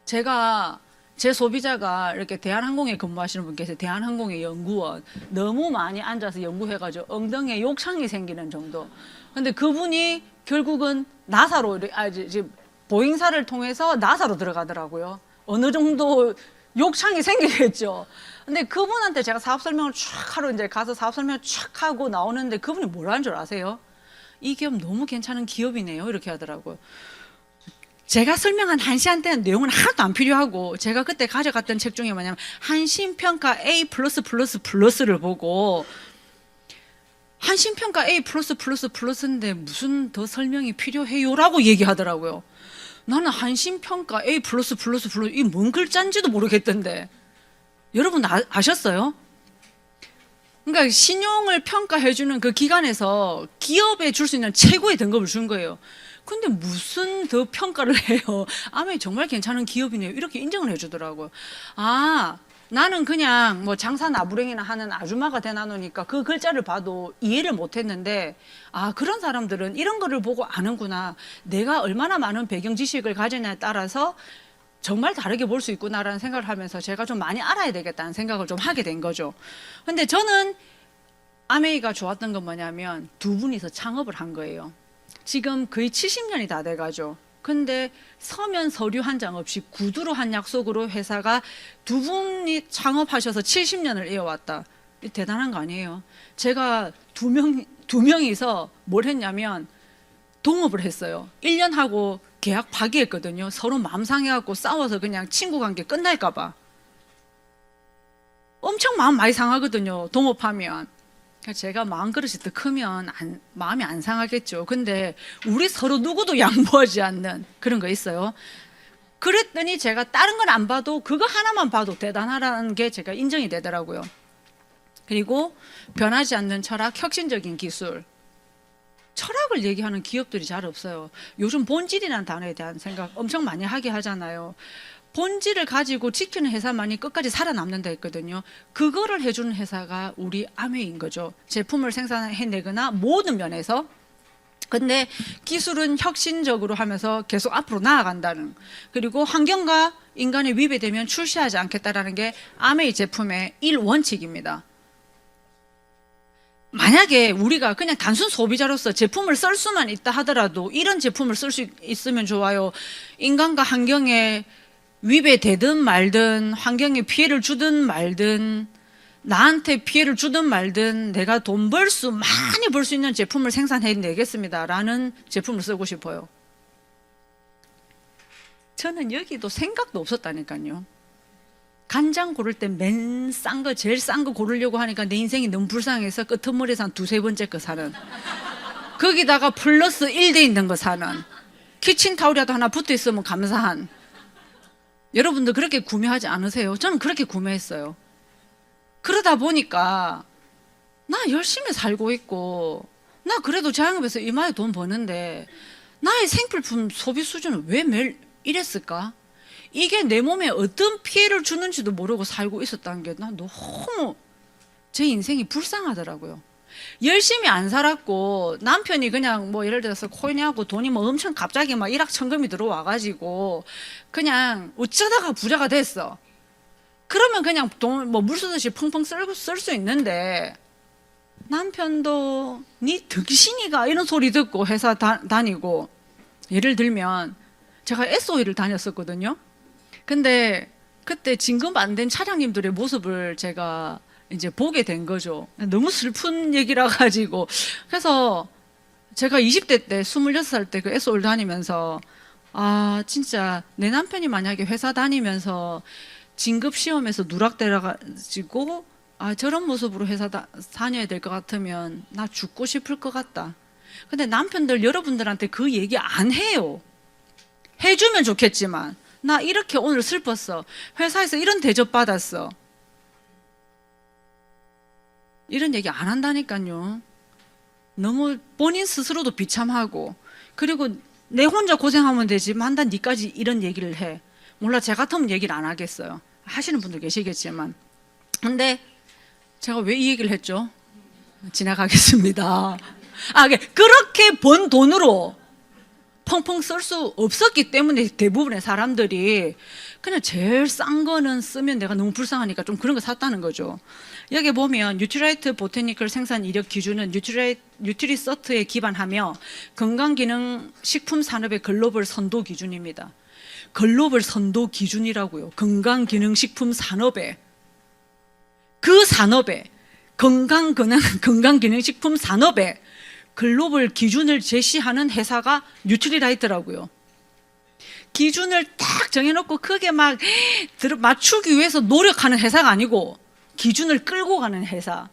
제가 제 소비자가 이렇게 대한항공에 근무하시는 분 계세요. 대한항공의 연구원. 너무 많이 앉아서 연구해가지고 엉덩이에 욕창이 생기는 정도. 근데 그분이 결국은 나사로, 보잉사를 통해서 나사로 들어가더라고요. 어느 정도 욕창이 생기겠죠. 근데 그분한테 제가 사업 설명을 쫙 하러 이제 가서 사업 설명 쫙 하고 나오는데 그분이 뭐라는 줄 아세요? 이 기업 너무 괜찮은 기업이네요. 이렇게 하더라고요. 제가 설명한 한시한테는 내용은 하나도 안 필요하고, 제가 그때 가져갔던 책 중에 뭐냐면 한신평가 A++++를 보고, 한신평가 A++++인데 무슨 더 설명이 필요해요? 라고 얘기하더라고요. 나는 한신평가 A++++ 이 뭔 글자인지도 모르겠던데. 여러분 아셨어요? 그러니까 신용을 평가해주는 그 기관에서 기업에 줄 수 있는 최고의 등급을 준 거예요. 근데 무슨 더 평가를 해요? 아메이 정말 괜찮은 기업이네요. 이렇게 인정을 해주더라고요. 아, 나는 그냥 뭐 장사 나부랭이나 하는 아줌마가 되나노니까 그 글자를 봐도 이해를 못했는데, 아, 그런 사람들은 이런 거를 보고 아는구나. 내가 얼마나 많은 배경 지식을 가지냐에 따라서 정말 다르게 볼 수 있구나라는 생각을 하면서 제가 좀 많이 알아야 되겠다는 생각을 좀 하게 된 거죠. 근데 저는 아메이가 좋았던 건 뭐냐면 두 분이서 창업을 한 거예요. 지금 거의 70년이 다 돼가죠. 근데 서면 서류 한 장 없이 구두로 한 약속으로 회사가 두 분이 창업하셔서 70년을 이어왔다. 대단한 거 아니에요? 제가 두 명이서 뭘 했냐면 동업을 했어요. 1년 하고 계약 파기했거든요. 서로 마음 상해갖고 싸워서 그냥 친구 관계 끝날까 봐. 엄청 마음 많이 상하거든요, 동업하면. 제가 마음그릇이 더 크면 마음이 안 상하겠죠. 근데 우리 서로 누구도 양보하지 않는 그런 거 있어요. 그랬더니 제가 다른 건 안 봐도 그거 하나만 봐도 대단하다는 게 제가 인정이 되더라고요. 그리고 변하지 않는 철학, 혁신적인 기술. 철학을 얘기하는 기업들이 잘 없어요. 요즘 본질이라는 단어에 대한 생각 엄청 많이 하게 하잖아요. 본질을 가지고 지키는 회사만이 끝까지 살아남는다 했거든요. 그거를 해주는 회사가 우리 아메이인 거죠. 제품을 생산해내거나 모든 면에서 근데 기술은 혁신적으로 하면서 계속 앞으로 나아간다는, 그리고 환경과 인간의 위배되면 출시하지 않겠다라는 게 아메이 제품의 1원칙입니다. 만약에 우리가 그냥 단순 소비자로서 제품을 쓸 수만 있다 하더라도 이런 제품을 쓸 수 있으면 좋아요. 인간과 환경에 위배되든 말든, 환경에 피해를 주든 말든, 나한테 피해를 주든 말든 내가 돈 많이 벌 수 있는 제품을 생산해내겠습니다 라는 제품을 쓰고 싶어요. 저는 여기도 생각도 없었다니까요. 간장 고를 때 맨 싼 거, 제일 싼 거 고르려고 하니까 내 인생이 너무 불쌍해서 끄트머리에서 한 두세 번째 거 사는, 거기다가 플러스 1돼 있는 거 사는, 키친타올이라도 하나 붙어 있으면 감사한. 여러분들 그렇게 구매하지 않으세요? 저는 그렇게 구매했어요. 그러다 보니까 나 열심히 살고 있고, 나 그래도 자영업에서 이마에 돈 버는데 나의 생필품 소비 수준은 왜 매일 이랬을까? 이게 내 몸에 어떤 피해를 주는지도 모르고 살고 있었다는 게 나 너무 제 인생이 불쌍하더라고요. 열심히 안 살았고 남편이 그냥 뭐 예를 들어서 코인하고 돈이 뭐 엄청 갑자기 막 일확천금이 들어와가지고 그냥 어쩌다가 부자가 됐어. 그러면 그냥 돈 뭐 물 쓰듯이 펑펑 쓸 수 있는데, 남편도 니 덕신이가 이런 소리 듣고 회사 다니고, 예를 들면 제가 SOE를 다녔었거든요. 근데 그때 진급 안 된 차장님들의 모습을 제가 이제 보게 된 거죠. 너무 슬픈 얘기라 가지고. 그래서 제가 20대 때 26살 때 그 SOE를 다니면서, 아 진짜 내 남편이 만약에 회사 다니면서 진급 시험에서 누락돼 가지고 저런 모습으로 회사 다녀야 될 것 같으면 나 죽고 싶을 것 같다. 근데 남편들 여러분들한테 그 얘기 안 해요. 해주면 좋겠지만 나 이렇게 오늘 슬펐어. 회사에서 이런 대접 받았어. 이런 얘기 안 한다니까요. 너무 본인 스스로도 비참하고, 그리고 내 혼자 고생하면 되지 만단 니까지 이런 얘기를 해. 몰라, 제 같으면 얘기를 안 하겠어요. 하시는 분도 계시겠지만. 근데 제가 왜 이 얘기를 했죠? 지나가겠습니다. 그렇게 번 돈으로 펑펑 쓸 수 없었기 때문에 대부분의 사람들이 그냥 제일 싼 거는 쓰면 내가 너무 불쌍하니까 좀 그런 거 샀다는 거죠. 여기 보면 뉴트라이트 보테니컬 생산 이력 기준은 뉴트리서트에 기반하며 건강기능식품 산업의 글로벌 선도 기준입니다. 글로벌 선도 기준이라고요. 건강기능식품 산업에, 그 산업에, 건강기능식품 산업에 글로벌 기준을 제시하는 회사가 뉴트리라이트라고요. 기준을 딱 정해놓고 크게 막 맞추기 위해서 노력하는 회사가 아니고 기준을 끌고 가는 회사.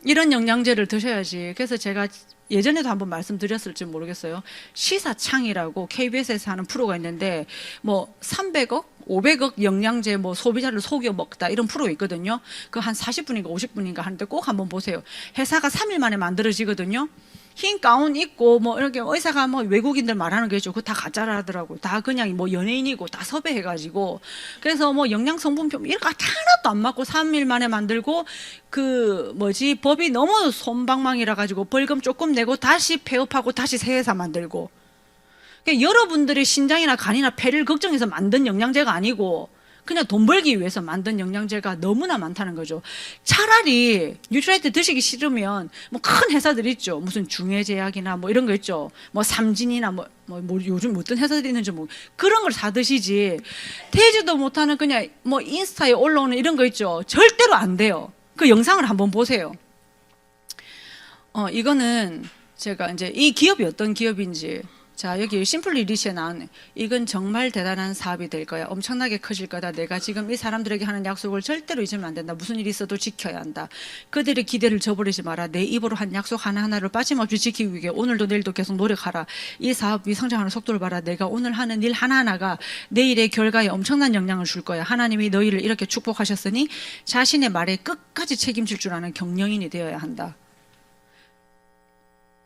이런 영양제를 드셔야지. 그래서 제가 예전에도 한번 말씀드렸을지 모르겠어요. 시사창이라고 KBS에서 하는 프로가 있는데 뭐 300억, 500억 영양제 뭐 소비자를 속여 먹다 이런 프로 있거든요. 그 한 40분인가 50분인가 하는데 꼭 한번 보세요. 회사가 3일 만에 만들어지거든요. 흰 가운 입고 뭐 이렇게 의사가 뭐 외국인들 말하는 거죠. 그거 다 가짜라더라고요. 다 그냥 뭐 연예인이고 다 섭외해가지고. 그래서 뭐 영양 성분표 이런 거 하나도 안 맞고 3일 만에 만들고, 그 뭐지 법이 너무 솜방망이라 가지고 벌금 조금 내고 다시 폐업하고 다시 새 회사 만들고. 그러니까 여러분들의 신장이나 간이나 폐를 걱정해서 만든 영양제가 아니고 그냥 돈 벌기 위해서 만든 영양제가 너무나 많다는 거죠. 차라리 뉴트라이트 드시기 싫으면 뭐 큰 회사들 있죠. 무슨 중해제약이나 뭐 이런 거 있죠. 뭐 삼진이나 뭐 요즘 어떤 회사들이 있는지 뭐 그런 걸 사 드시지. 되지도 못하는 그냥 뭐 인스타에 올라오는 이런 거 있죠. 절대로 안 돼요. 그 영상을 한번 보세요. 이거는 제가 이제 이 기업이 어떤 기업인지. 자, 여기 심플리리시에 나온, 이건 정말 대단한 사업이 될 거야. 엄청나게 커질 거다. 내가 지금 이 사람들에게 하는 약속을 절대로 잊으면 안 된다. 무슨 일이 있어도 지켜야 한다. 그들의 기대를 저버리지 마라. 내 입으로 한 약속 하나하나를 빠짐없이 지키기 위해 오늘도 내일도 계속 노력하라. 이 사업이 성장하는 속도를 봐라. 내가 오늘 하는 일 하나하나가 내일의 결과에 엄청난 영향을 줄 거야. 하나님이 너희를 이렇게 축복하셨으니 자신의 말에 끝까지 책임질 줄 아는 경영인이 되어야 한다.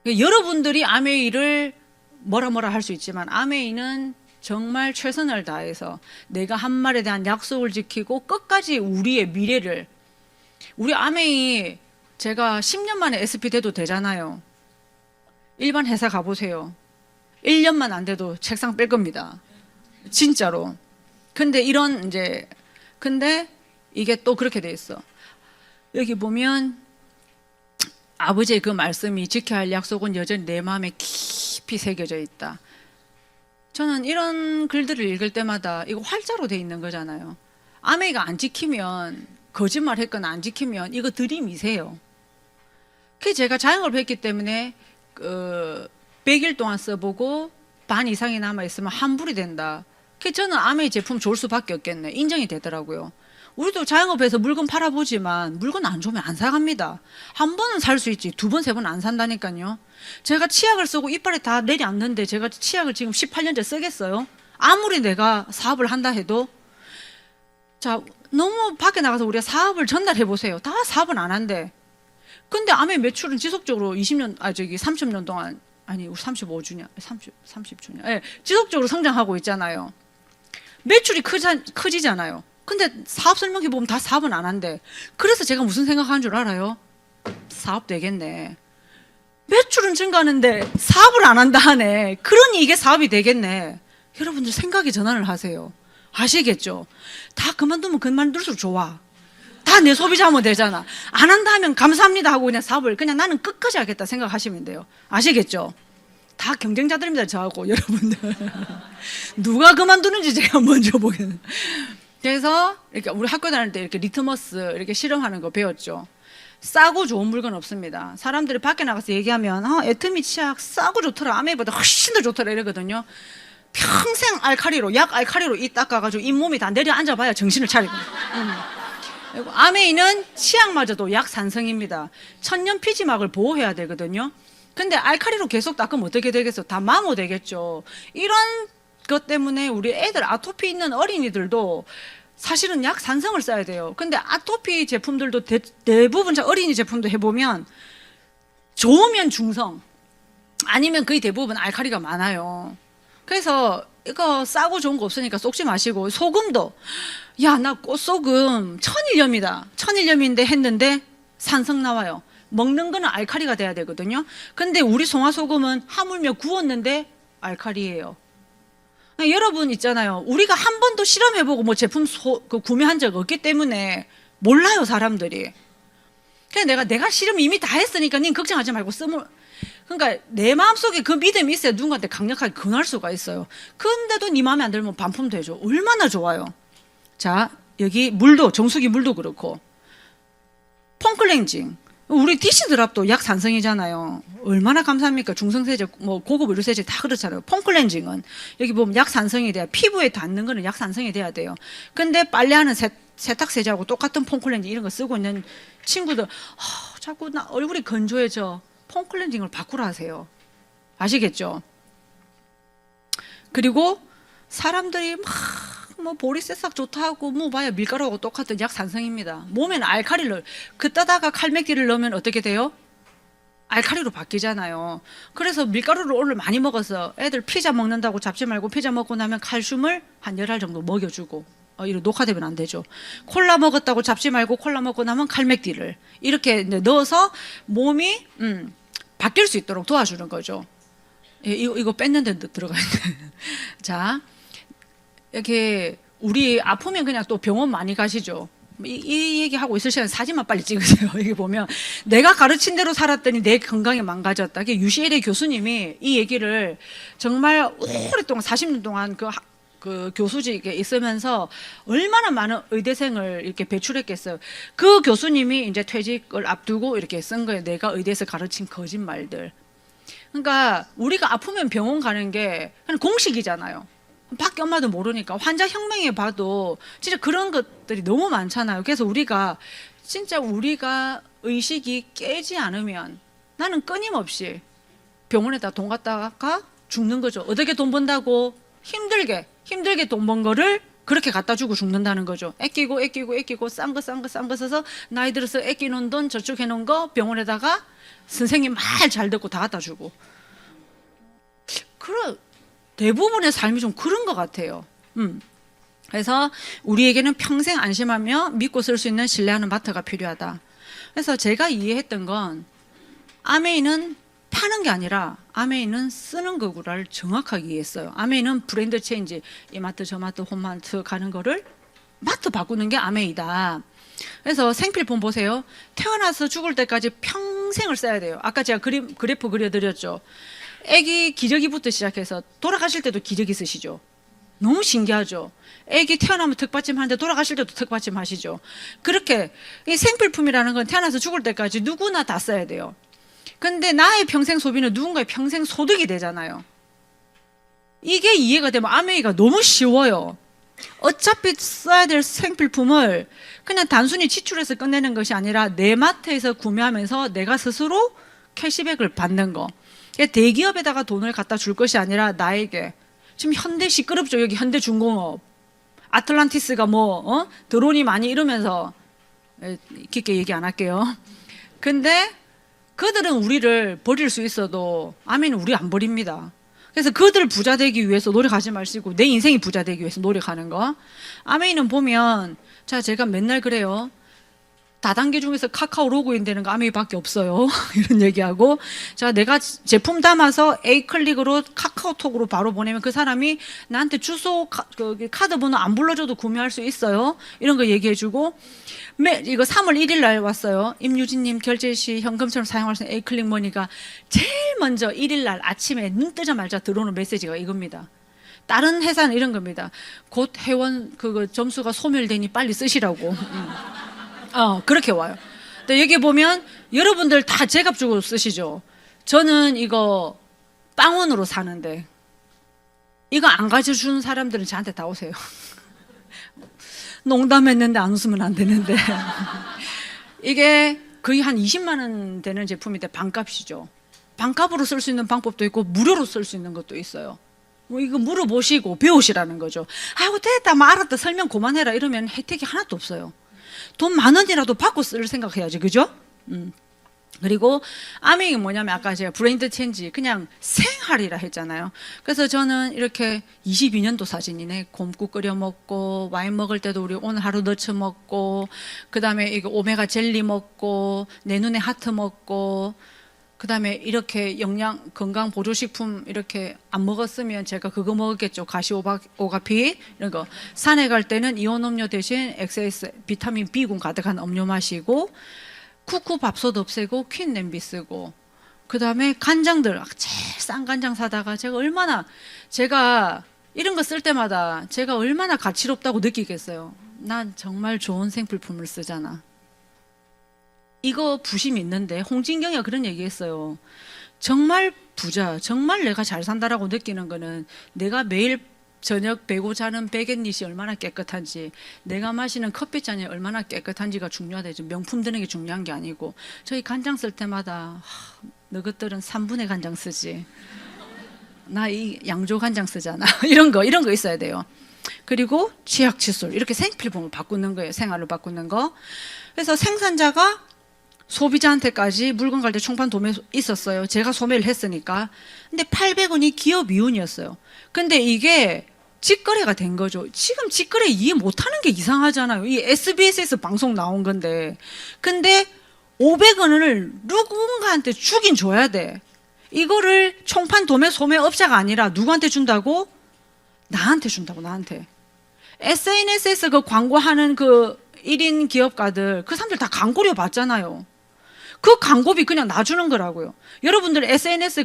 여러분들이 아메이를 뭐라 할 수 있지만 아메이는 정말 최선을 다해서 내가 한 말에 대한 약속을 지키고 끝까지 우리의 미래를, 우리 아메이 제가 10년 만에 SP 돼도 되잖아요. 일반 회사 가보세요. 1년만 안 돼도 책상 뺄 겁니다. 진짜로. 근데 근데 이게 또 그렇게 돼 있어. 여기 보면 아버지의 그 말씀이 지켜야 할 약속은 여전히 내 마음에 깊이 새겨져 있다. 저는 이런 글들을 읽을 때마다 이거 활자로 돼 있는 거잖아요. 아메가 안 지키면, 거짓말 했거나 안 지키면 이거 들이미세요. 그게 제가 자영업을 했기 때문에 100일 동안 써보고 반 이상이 남아있으면 환불이 된다. 그 저는 아메이 제품 좋을 수밖에 없겠네. 인정이 되더라고요. 우리도 자영업에서 물건 팔아보지만 물건 안 좋으면 안 사갑니다. 한 번은 살 수 있지 두 번, 세 번 안 산다니까요. 제가 치약을 쓰고 이빨에 다 내려앉는데 제가 치약을 지금 18년째 쓰겠어요? 아무리 내가 사업을 한다 해도. 자, 너무 밖에 나가서 우리가 사업을 전달해 보세요. 다 사업은 안 한대. 근데 아메 매출은 지속적으로 30년 동안, 아니 우리 35주년 30주년 지속적으로 성장하고 있잖아요. 매출이 커지잖아요. 근데 사업 설명해 보면 다 사업은 안 한대. 그래서 제가 무슨 생각하는 줄 알아요? 사업 되겠네. 매출은 증가하는데 사업을 안 한다 하네. 그러니 이게 사업이 되겠네. 여러분들 생각의 전환을 하세요. 아시겠죠? 다 그만두면 그만둘수록 좋아. 다 내 소비자면 되잖아. 안 한다 하면 감사합니다 하고 그냥 사업을 그냥 나는 끝까지 하겠다 생각하시면 돼요. 아시겠죠? 다 경쟁자들입니다. 저하고 여러분들. 누가 그만두는지 제가 먼저 보겠는. 그래서 이렇게 우리 학교 다닐 때 이렇게 리트머스 이렇게 실험하는 거 배웠죠. 싸고 좋은 물건 없습니다. 사람들이 밖에 나가서 얘기하면 애터미 치약 싸고 좋더라. 아메보다 훨씬 더 좋더라 이러거든요. 평생 약 알카리로 이 닦아가지고 잇몸이 다 내려앉아 봐야 정신을 차리고. 아메이는 치약마저도 약산성입니다. 천년 피지막을 보호해야 되거든요. 근데 알카리로 계속 닦으면 어떻게 되겠어? 다 마모되겠죠. 이런 것 때문에 우리 애들 아토피 있는 어린이들도 사실은 약산성을 써야 돼요. 근데 아토피 제품들도 대부분 어린이 제품도 해보면 좋으면 중성 아니면 거의 대부분 알카리가 많아요. 그래서 이거 싸고 좋은 거 없으니까 쏙지 마시고, 소금도 야 나 꽃소금 천일염인데 했는데 산성 나와요. 먹는 거는 알카리가 돼야 되거든요. 근데 우리 송화소금은 하물며 구웠는데 알카리예요. 여러분 있잖아요. 우리가 한 번도 실험해보고 뭐 제품 구매한 적 없기 때문에 몰라요 사람들이. 그래서 내가 실험 이미 다 했으니까 님 걱정하지 말고 그러니까 내 마음속에 그 믿음이 있어야 누군가한테 강력하게 권할 수가 있어요. 근데도 네 마음에 안 들면 반품되죠. 얼마나 좋아요. 자, 여기 정수기 물도 그렇고 폼클렌징, 우리 디시드랍도 약산성이잖아요. 얼마나 감사합니까? 중성세제, 고급 의료세제 다 그렇잖아요. 폼클렌징은 여기 보면 약산성이 돼야, 피부에 닿는 거는 약산성이 돼야 돼요. 근데 빨래하는 세탁세제하고 똑같은 폼클렌징 이런 거 쓰고 있는 친구들 자꾸 나 얼굴이 건조해져. 폼클렌징을 바꾸라 하세요. 아시겠죠? 그리고 사람들이 보리새싹 좋다고 봐야 밀가루하고 똑같은 약산성입니다. 몸에는 알카리를 그따다가 칼맥기를 넣으면 어떻게 돼요? 알카리로 바뀌잖아요. 그래서 밀가루를 오늘 많이 먹어서 애들 피자 먹는다고 잡지 말고 피자 먹고 나면 칼슘을 한 10알 정도 먹여주고, 이거 녹화되면 안 되죠. 콜라 먹었다고 잡지 말고 콜라 먹고 나면 칼맥디를 이렇게 넣어서 몸이 바뀔 수 있도록 도와주는 거죠. 이거 뺐는데 들어가야 돼. 자, 이렇게 우리 아프면 그냥 또 병원 많이 가시죠. 이 얘기하고 있을 시간 사진만 빨리 찍으세요. 여기 보면 내가 가르친 대로 살았더니 내 건강이 망가졌다. 이게 UCLA 교수님이 이 얘기를 정말 오랫동안 40년 동안 그 교수직에 있으면서 얼마나 많은 의대생을 이렇게 배출했겠어요. 그 교수님이 이제 퇴직을 앞두고 이렇게 쓴 거예요. 내가 의대에서 가르친 거짓말들. 그러니까 우리가 아프면 병원 가는 게 그냥 공식이잖아요. 밖에 엄마도 모르니까. 환자 혁명에 봐도 진짜 그런 것들이 너무 많잖아요. 그래서 우리가 의식이 깨지 않으면 나는 끊임없이 병원에다 돈 갖다가 죽는 거죠. 어떻게 돈 번다고? 힘들게 돈 번 거를 그렇게 갖다 주고 죽는다는 거죠. 아끼고 싼 거 써서 나이 들어서 아끼는 돈 저축해 놓은 거 병원에다가 선생님 말 잘 듣고 다 갖다 주고. 대부분의 삶이 좀 그런 것 같아요. 그래서 우리에게는 평생 안심하며 믿고 쓸 수 있는 신뢰하는 마트가 필요하다. 그래서 제가 이해했던 건 아메이는 파는 게 아니라 아메이는 쓰는 거구나를 정확하게 이해했어요. 아메이는 브랜드 체인지, 이마트 저마트 홈마트 가는 거를 마트 바꾸는 게 아메이다. 그래서 생필품 보세요. 태어나서 죽을 때까지 평생을 써야 돼요. 아까 제가 그래프 그려드렸죠. 애기 기저귀부터 시작해서 돌아가실 때도 기저귀 쓰시죠. 너무 신기하죠. 애기 태어나면 턱받침 하는데 돌아가실 때도 턱받침 하시죠. 그렇게 이 생필품이라는 건 태어나서 죽을 때까지 누구나 다 써야 돼요. 근데 나의 평생 소비는 누군가의 평생 소득이 되잖아요. 이게 이해가 되면 아메이가 너무 쉬워요. 어차피 써야 될 생필품을 그냥 단순히 지출해서 끝내는 것이 아니라 내 마트에서 구매하면서 내가 스스로 캐시백을 받는 거. 대기업에다가 돈을 갖다 줄 것이 아니라 나에게. 지금 현대 시끄럽죠. 여기 현대중공업. 아틀란티스가 드론이 많이 이러면서 깊게 얘기 안 할게요. 근데 그들은 우리를 버릴 수 있어도 아멘은 우리 안 버립니다. 그래서 그들 부자 되기 위해서 노력하지 마시고 내 인생이 부자 되기 위해서 노력하는 거. 아메이는 보면 제가 맨날 그래요. 다단계 중에서 카카오 로그인 되는 거 아메이밖에 없어요. 이런 얘기하고 내가 제품 담아서 A 클릭으로 카카오톡으로 바로 보내면 그 사람이 나한테 주소 카드 번호 안 불러줘도 구매할 수 있어요. 이런 거 얘기해주고 이거 3월 1일 날 왔어요. 임유진님 결제 시 현금처럼 사용할 수 있는 A 클릭 머니가 제일 먼저 1일 날 아침에 눈 뜨자마자 들어오는 메시지가 이겁니다. 다른 회사는 이런 겁니다. 곧 회원 점수가 소멸되니 빨리 쓰시라고. 그렇게 와요. 근데 여기 보면 여러분들 다 제값 주고 쓰시죠. 저는 이거 빵원으로 사는데 이거 안 가져주는 사람들은 저한테 다 오세요. 농담했는데 안 웃으면 안 되는데 이게 거의 한 20만 원 되는 제품인데 반값이죠. 반값으로 쓸 수 있는 방법도 있고 무료로 쓸 수 있는 것도 있어요. 이거 물어보시고 배우시라는 거죠. 아이고 됐다 알았다 설명 그만해라 이러면 혜택이 하나도 없어요. 돈 10,000원이라도 받고 쓸 생각해야지, 그죠? 그리고 아메이 뭐냐면 아까 제가 브랜드 체인지 그냥 생활이라 했잖아요. 그래서 저는 이렇게 22년도 사진이네. 곰국 끓여 먹고 와인 먹을 때도 우리 오늘 하루 너츠 먹고 그다음에 이거 오메가 젤리 먹고 내 눈에 하트 먹고 그다음에 이렇게 영양 건강 보조식품 이렇게 안 먹었으면 제가 그거 먹었겠죠. 가시오가피 이런 거. 산에 갈 때는 이온 음료 대신 XS 비타민 B군 가득한 음료 마시고 쿠쿠 밥솥 없애고 퀸 냄비 쓰고 그다음에 간장들 제일 싼 간장 사다가 제가 이런 거 쓸 때마다 제가 얼마나 가치롭다고 느끼겠어요. 난 정말 좋은 생필품을 쓰잖아. 이거 부심이 있는데 홍진경이가 그런 얘기했어요. 정말 부자, 정말 내가 잘 산다라고 느끼는 거는 내가 매일 저녁 베고 자는 베갯닛이 얼마나 깨끗한지 내가 마시는 커피잔이 얼마나 깨끗한지가 중요하대죠. 명품 드는 게 중요한 게 아니고 저희 간장 쓸 때마다 너희들은 3분의 간장 쓰지. 나 이 양조 간장 쓰잖아. 이런 거 있어야 돼요. 그리고 치약 칫솔 이렇게 생필품을 바꾸는 거예요. 생활을 바꾸는 거. 그래서 생산자가 소비자한테까지 물건 갈 때 총판 도매 있었어요. 제가 소매를 했으니까. 근데 800원이 기업 이윤이었어요. 근데 이게 직거래가 된 거죠. 지금 직거래 이해 못하는 게 이상하잖아요. 이 SBS에서 방송 나온 건데. 근데 500원을 누군가한테 주긴 줘야 돼. 이거를 총판 도매 소매 업자가 아니라 누구한테 준다고? 나한테 준다고, 나한테. SNS에서 그 광고하는 그 1인 기업가들, 그 사람들 다 광고료 받잖아요. 그 광고비 그냥 놔주는 거라고요. 여러분들 SNS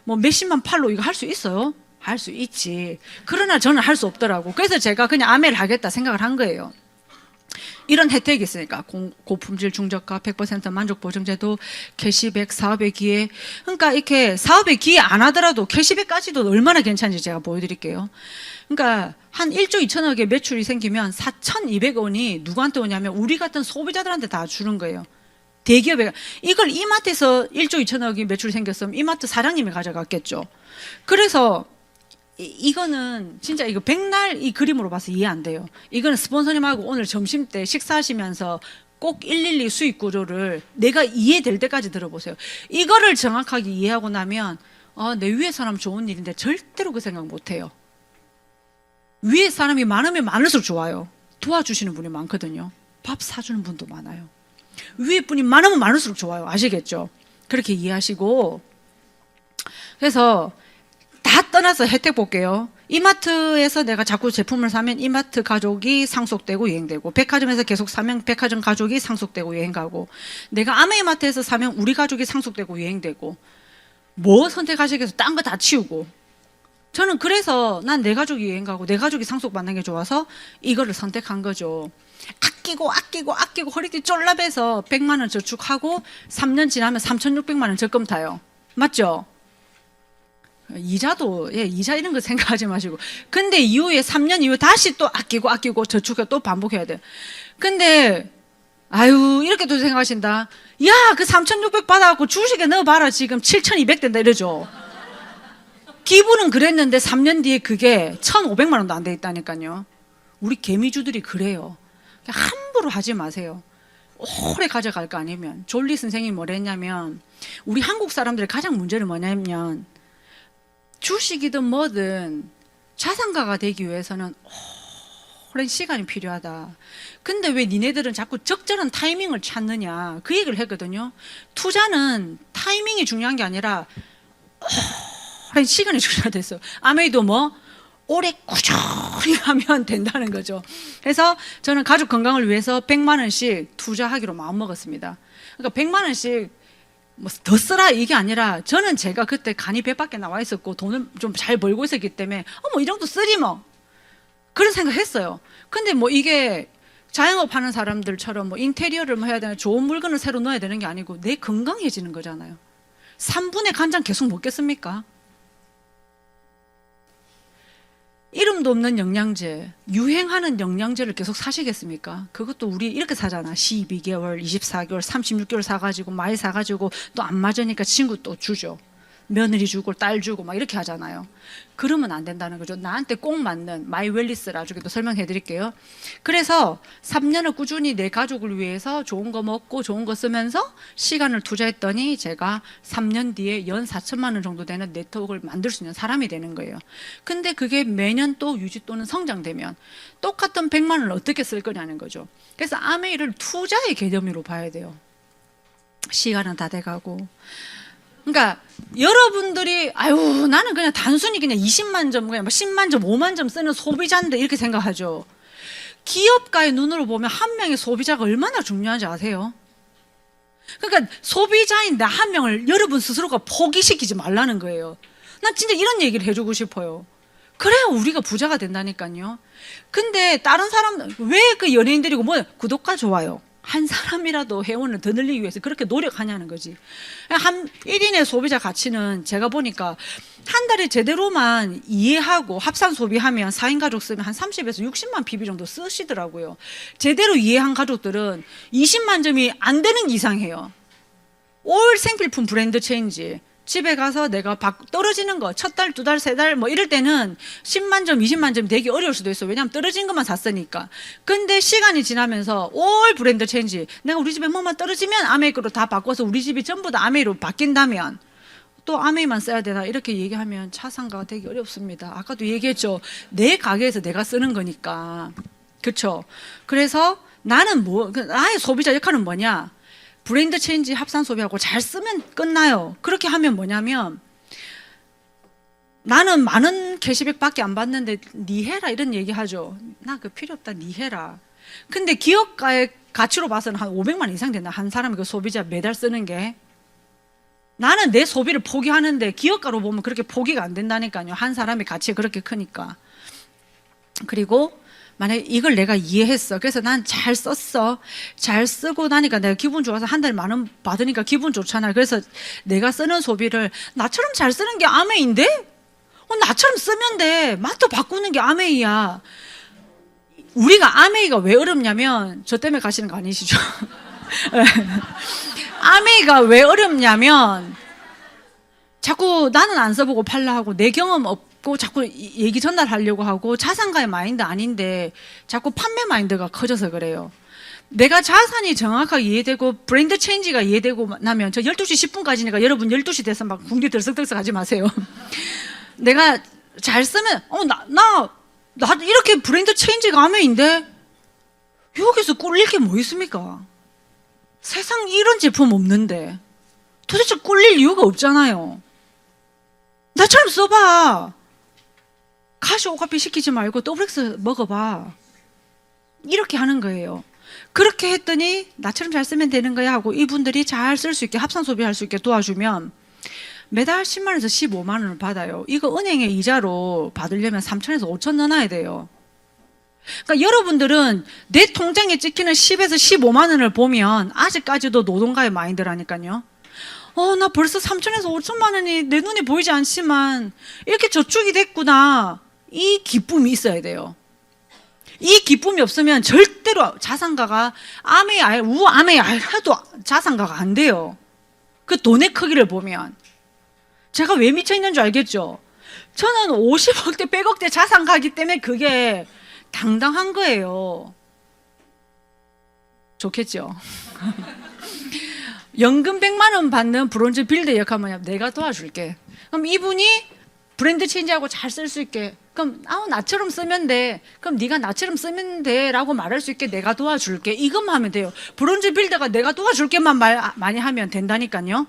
몇십만 팔로 이거 할 수 있어요? 할 수 있지. 그러나 저는 할 수 없더라고. 그래서 제가 그냥 아메를 하겠다 생각을 한 거예요. 이런 혜택이 있으니까 고품질 중저가 100% 만족 보증제도 캐시백 사업의 기회. 그러니까 이렇게 사업의 기회 안 하더라도 캐시백까지도 얼마나 괜찮은지 제가 보여드릴게요. 그러니까 한 1조 2천억의 매출이 생기면 4,200원이 누구한테 오냐면 우리 같은 소비자들한테 다 주는 거예요. 대기업에. 이걸 이마트에서 1조 2천억이 매출이 생겼으면 이마트 사장님이 가져갔겠죠. 그래서 이거는 진짜 이거 백날 이 그림으로 봐서 이해 안 돼요. 이거는 스폰서님하고 오늘 점심 때 식사하시면서 꼭 112 수익 구조를 내가 이해될 때까지 들어보세요. 이거를 정확하게 이해하고 나면 내 위에 사람 좋은 일인데 절대로 그 생각 못 해요. 위에 사람이 많으면 많을수록 좋아요. 도와주시는 분이 많거든요. 밥 사주는 분도 많아요. 위에 분이 많으면 많을수록 좋아요. 아시겠죠? 그렇게 이해하시고 그래서 다 떠나서 혜택 볼게요. 이마트에서 내가 자꾸 제품을 사면 이마트 가족이 상속되고 유행되고, 백화점에서 계속 사면 백화점 가족이 상속되고 유행가고, 내가 아메이마트에서 사면 우리 가족이 상속되고 유행되고, 뭐 선택하시겠어? 딴 거 다 치우고. 저는 그래서 난 내 가족이 유행가고 내 가족이 상속받는 게 좋아서 이거를 선택한 거죠. 아끼고 허리띠 쫄라매서 100만 원 저축하고 3년 지나면 3,600만 원 적금 타요. 맞죠? 이자도, 이자 이런 거 생각하지 마시고. 근데 이후에 3년 이후에 다시 또 아끼고 저축해 또 반복해야 돼. 근데 아유, 이렇게 또 생각하신다. 야, 그 3,600 받아갖고 주식에 넣어봐라. 지금 7,200 된다 이러죠. 기분은 그랬는데 3년 뒤에 그게 1,500만 원도 안 돼 있다니까요. 우리 개미주들이 그래요. 함부로 하지 마세요. 오래 가져갈 거 아니면. 졸리 선생님이 뭐라 했냐면, 우리 한국 사람들의 가장 문제는 뭐냐면, 주식이든 뭐든 자산가가 되기 위해서는 오랜 시간이 필요하다. 근데 왜 니네들은 자꾸 적절한 타이밍을 찾느냐, 그 얘기를 했거든요. 투자는 타이밍이 중요한 게 아니라 오랜 시간이 중요하댔어요. 아메이도 뭐 오래 꾸준히 하면 된다는 거죠. 그래서 저는 가족 건강을 위해서 100만 원씩 투자하기로 마음먹었습니다. 그러니까 100만 원씩 뭐 더 쓰라 이게 아니라, 저는 제가 그때 간이 배밖에 나와 있었고 돈을 좀 잘 벌고 있었기 때문에 뭐 이 정도 쓰리 뭐 그런 생각했어요. 근데 뭐 이게 자영업 하는 사람들처럼 뭐 인테리어를 뭐 해야 되나, 좋은 물건을 새로 넣어야 되는 게 아니고 내 건강해지는 거잖아요. 3분의 간장 계속 먹겠습니까? 이름도 없는 영양제, 유행하는 영양제를 계속 사시겠습니까? 그것도 우리 이렇게 사잖아. 12개월, 24개월, 36개월 사가지고 많이 사가지고 또 안 맞으니까 친구 또 주죠. 며느리 주고 딸 주고 막 이렇게 하잖아요. 그러면 안 된다는 거죠. 나한테 꼭 맞는 마이웰리스를 나중에 또 설명해 드릴게요. 그래서 3년을 꾸준히 내 가족을 위해서 좋은 거 먹고 좋은 거 쓰면서 시간을 투자했더니 제가 3년 뒤에 연 4천만 원 정도 되는 네트워크를 만들 수 있는 사람이 되는 거예요. 근데 그게 매년 또 유지 또는 성장되면 똑같은 100만 원을 어떻게 쓸 거냐는 거죠. 그래서 아메이를 투자의 개념으로 봐야 돼요. 시간은 다 돼가고. 그러니까 여러분들이 아유 나는 그냥 단순히 그냥 20만 점, 그냥 10만 점, 5만 점 쓰는 소비자인데 이렇게 생각하죠. 기업가의 눈으로 보면 한 명의 소비자가 얼마나 중요한지 아세요? 그러니까 소비자인 나 한 명을 여러분 스스로가 포기시키지 말라는 거예요. 난 진짜 이런 얘기를 해주고 싶어요. 그래야 우리가 부자가 된다니까요. 근데 다른 사람 왜 그 연예인들이고 뭐 구독과 좋아요 한 사람이라도 회원을 더 늘리기 위해서 그렇게 노력하냐는 거지. 한 1인의 소비자 가치는 제가 보니까 한 달에 제대로만 이해하고 합산 소비하면 4인 가족 쓰면 한 30에서 60만 PB 정도 쓰시더라고요. 제대로 이해한 가족들은 20만 점이 안 되는 이상해요. 올 생필품 브랜드 체인지. 집에 가서 내가 떨어지는 거 첫 달, 두 달, 세 달 뭐 이럴 때는 10만 점, 20만 점 되기 어려울 수도 있어요. 왜냐하면 떨어진 것만 샀으니까. 근데 시간이 지나면서 올 브랜드 체인지, 내가 우리 집에 뭐만 떨어지면 아메이크로 다 바꿔서 우리 집이 전부 다 아메이로 바뀐다면 또 아메이만 써야 되나 이렇게 얘기하면 차상가가 되기 어렵습니다. 아까도 얘기했죠. 내 가게에서 내가 쓰는 거니까. 그렇죠? 그래서 나는 나의 소비자 역할은 뭐냐? 브랜드 체인지 합산 소비하고 잘 쓰면 끝나요. 그렇게 하면 뭐냐면, 나는 많은 캐시백밖에 안 받는데 니 해라 이런 얘기 하죠. 나 그 필요 없다, 니 해라. 근데 기업가의 가치로 봐서는 한 500만 이상 된다. 한 사람이 그 소비자 매달 쓰는 게. 나는 내 소비를 포기하는데 기업가로 보면 그렇게 포기가 안 된다니까요. 한 사람의 가치가 그렇게 크니까. 그리고 만약에 이걸 내가 이해했어. 그래서 난 잘 썼어. 잘 쓰고 나니까 내가 기분 좋아서 한 달에 10,000원 받으니까 기분 좋잖아. 그래서 내가 쓰는 소비를 나처럼 잘 쓰는 게 아메이인데? 나처럼 쓰면 돼. 맛도 바꾸는 게 아메이야. 우리가 아메이가 왜 어렵냐면, 저 때문에 가시는 거 아니시죠? 아메이가 왜 어렵냐면, 자꾸 나는 안 써보고 팔라 하고 내 경험 없고 자꾸 얘기 전달하려고 하고 자산가의 마인드 아닌데 자꾸 판매 마인드가 커져서 그래요. 내가 자산이 정확하게 이해되고 브랜드 체인지가 이해되고 나면, 저 12시 10분까지니까 여러분 12시 돼서 막 궁디 들썩들썩 하지 마세요. 내가 잘 쓰면 나 이렇게 브랜드 체인지가 아메인데 여기서 꿀릴 게 뭐 있습니까? 세상 이런 제품 없는데 도대체 꿀릴 이유가 없잖아요. 나처럼 써봐. 가시 오가피 시키지 말고 더블엑스 먹어봐. 이렇게 하는 거예요. 그렇게 했더니 나처럼 잘 쓰면 되는 거야 하고 이분들이 잘 쓸 수 있게 합산 소비할 수 있게 도와주면 매달 10만 원에서 15만 원을 받아요. 이거 은행의 이자로 받으려면 3천에서 5천 넣어놔야 돼요. 그러니까 여러분들은 내 통장에 찍히는 10에서 15만 원을 보면 아직까지도 노동가의 마인드라니까요. 나 벌써 3천에서 5천만 원이 내 눈에 보이지 않지만 이렇게 저축이 됐구나. 이 기쁨이 있어야 돼요. 이 기쁨이 없으면 절대로 자산가가 우암에 해도 자산가가 안 돼요. 그 돈의 크기를 보면. 제가 왜 미쳐있는 줄 알겠죠? 저는 50억대 100억대 자산가이기 때문에 그게 당당한 거예요. 좋겠죠? 연금 100만 원 받는 브론즈 빌더 역할 뭐냐? 내가 도와줄게. 그럼 이분이 브랜드 체인지하고 잘 쓸 수 있게, 그럼 나처럼 쓰면 돼. 그럼 네가 나처럼 쓰면 돼 라고 말할 수 있게 내가 도와줄게. 이것만 하면 돼요. 브론즈 빌더가 내가 도와줄게만 많이 하면 된다니까요.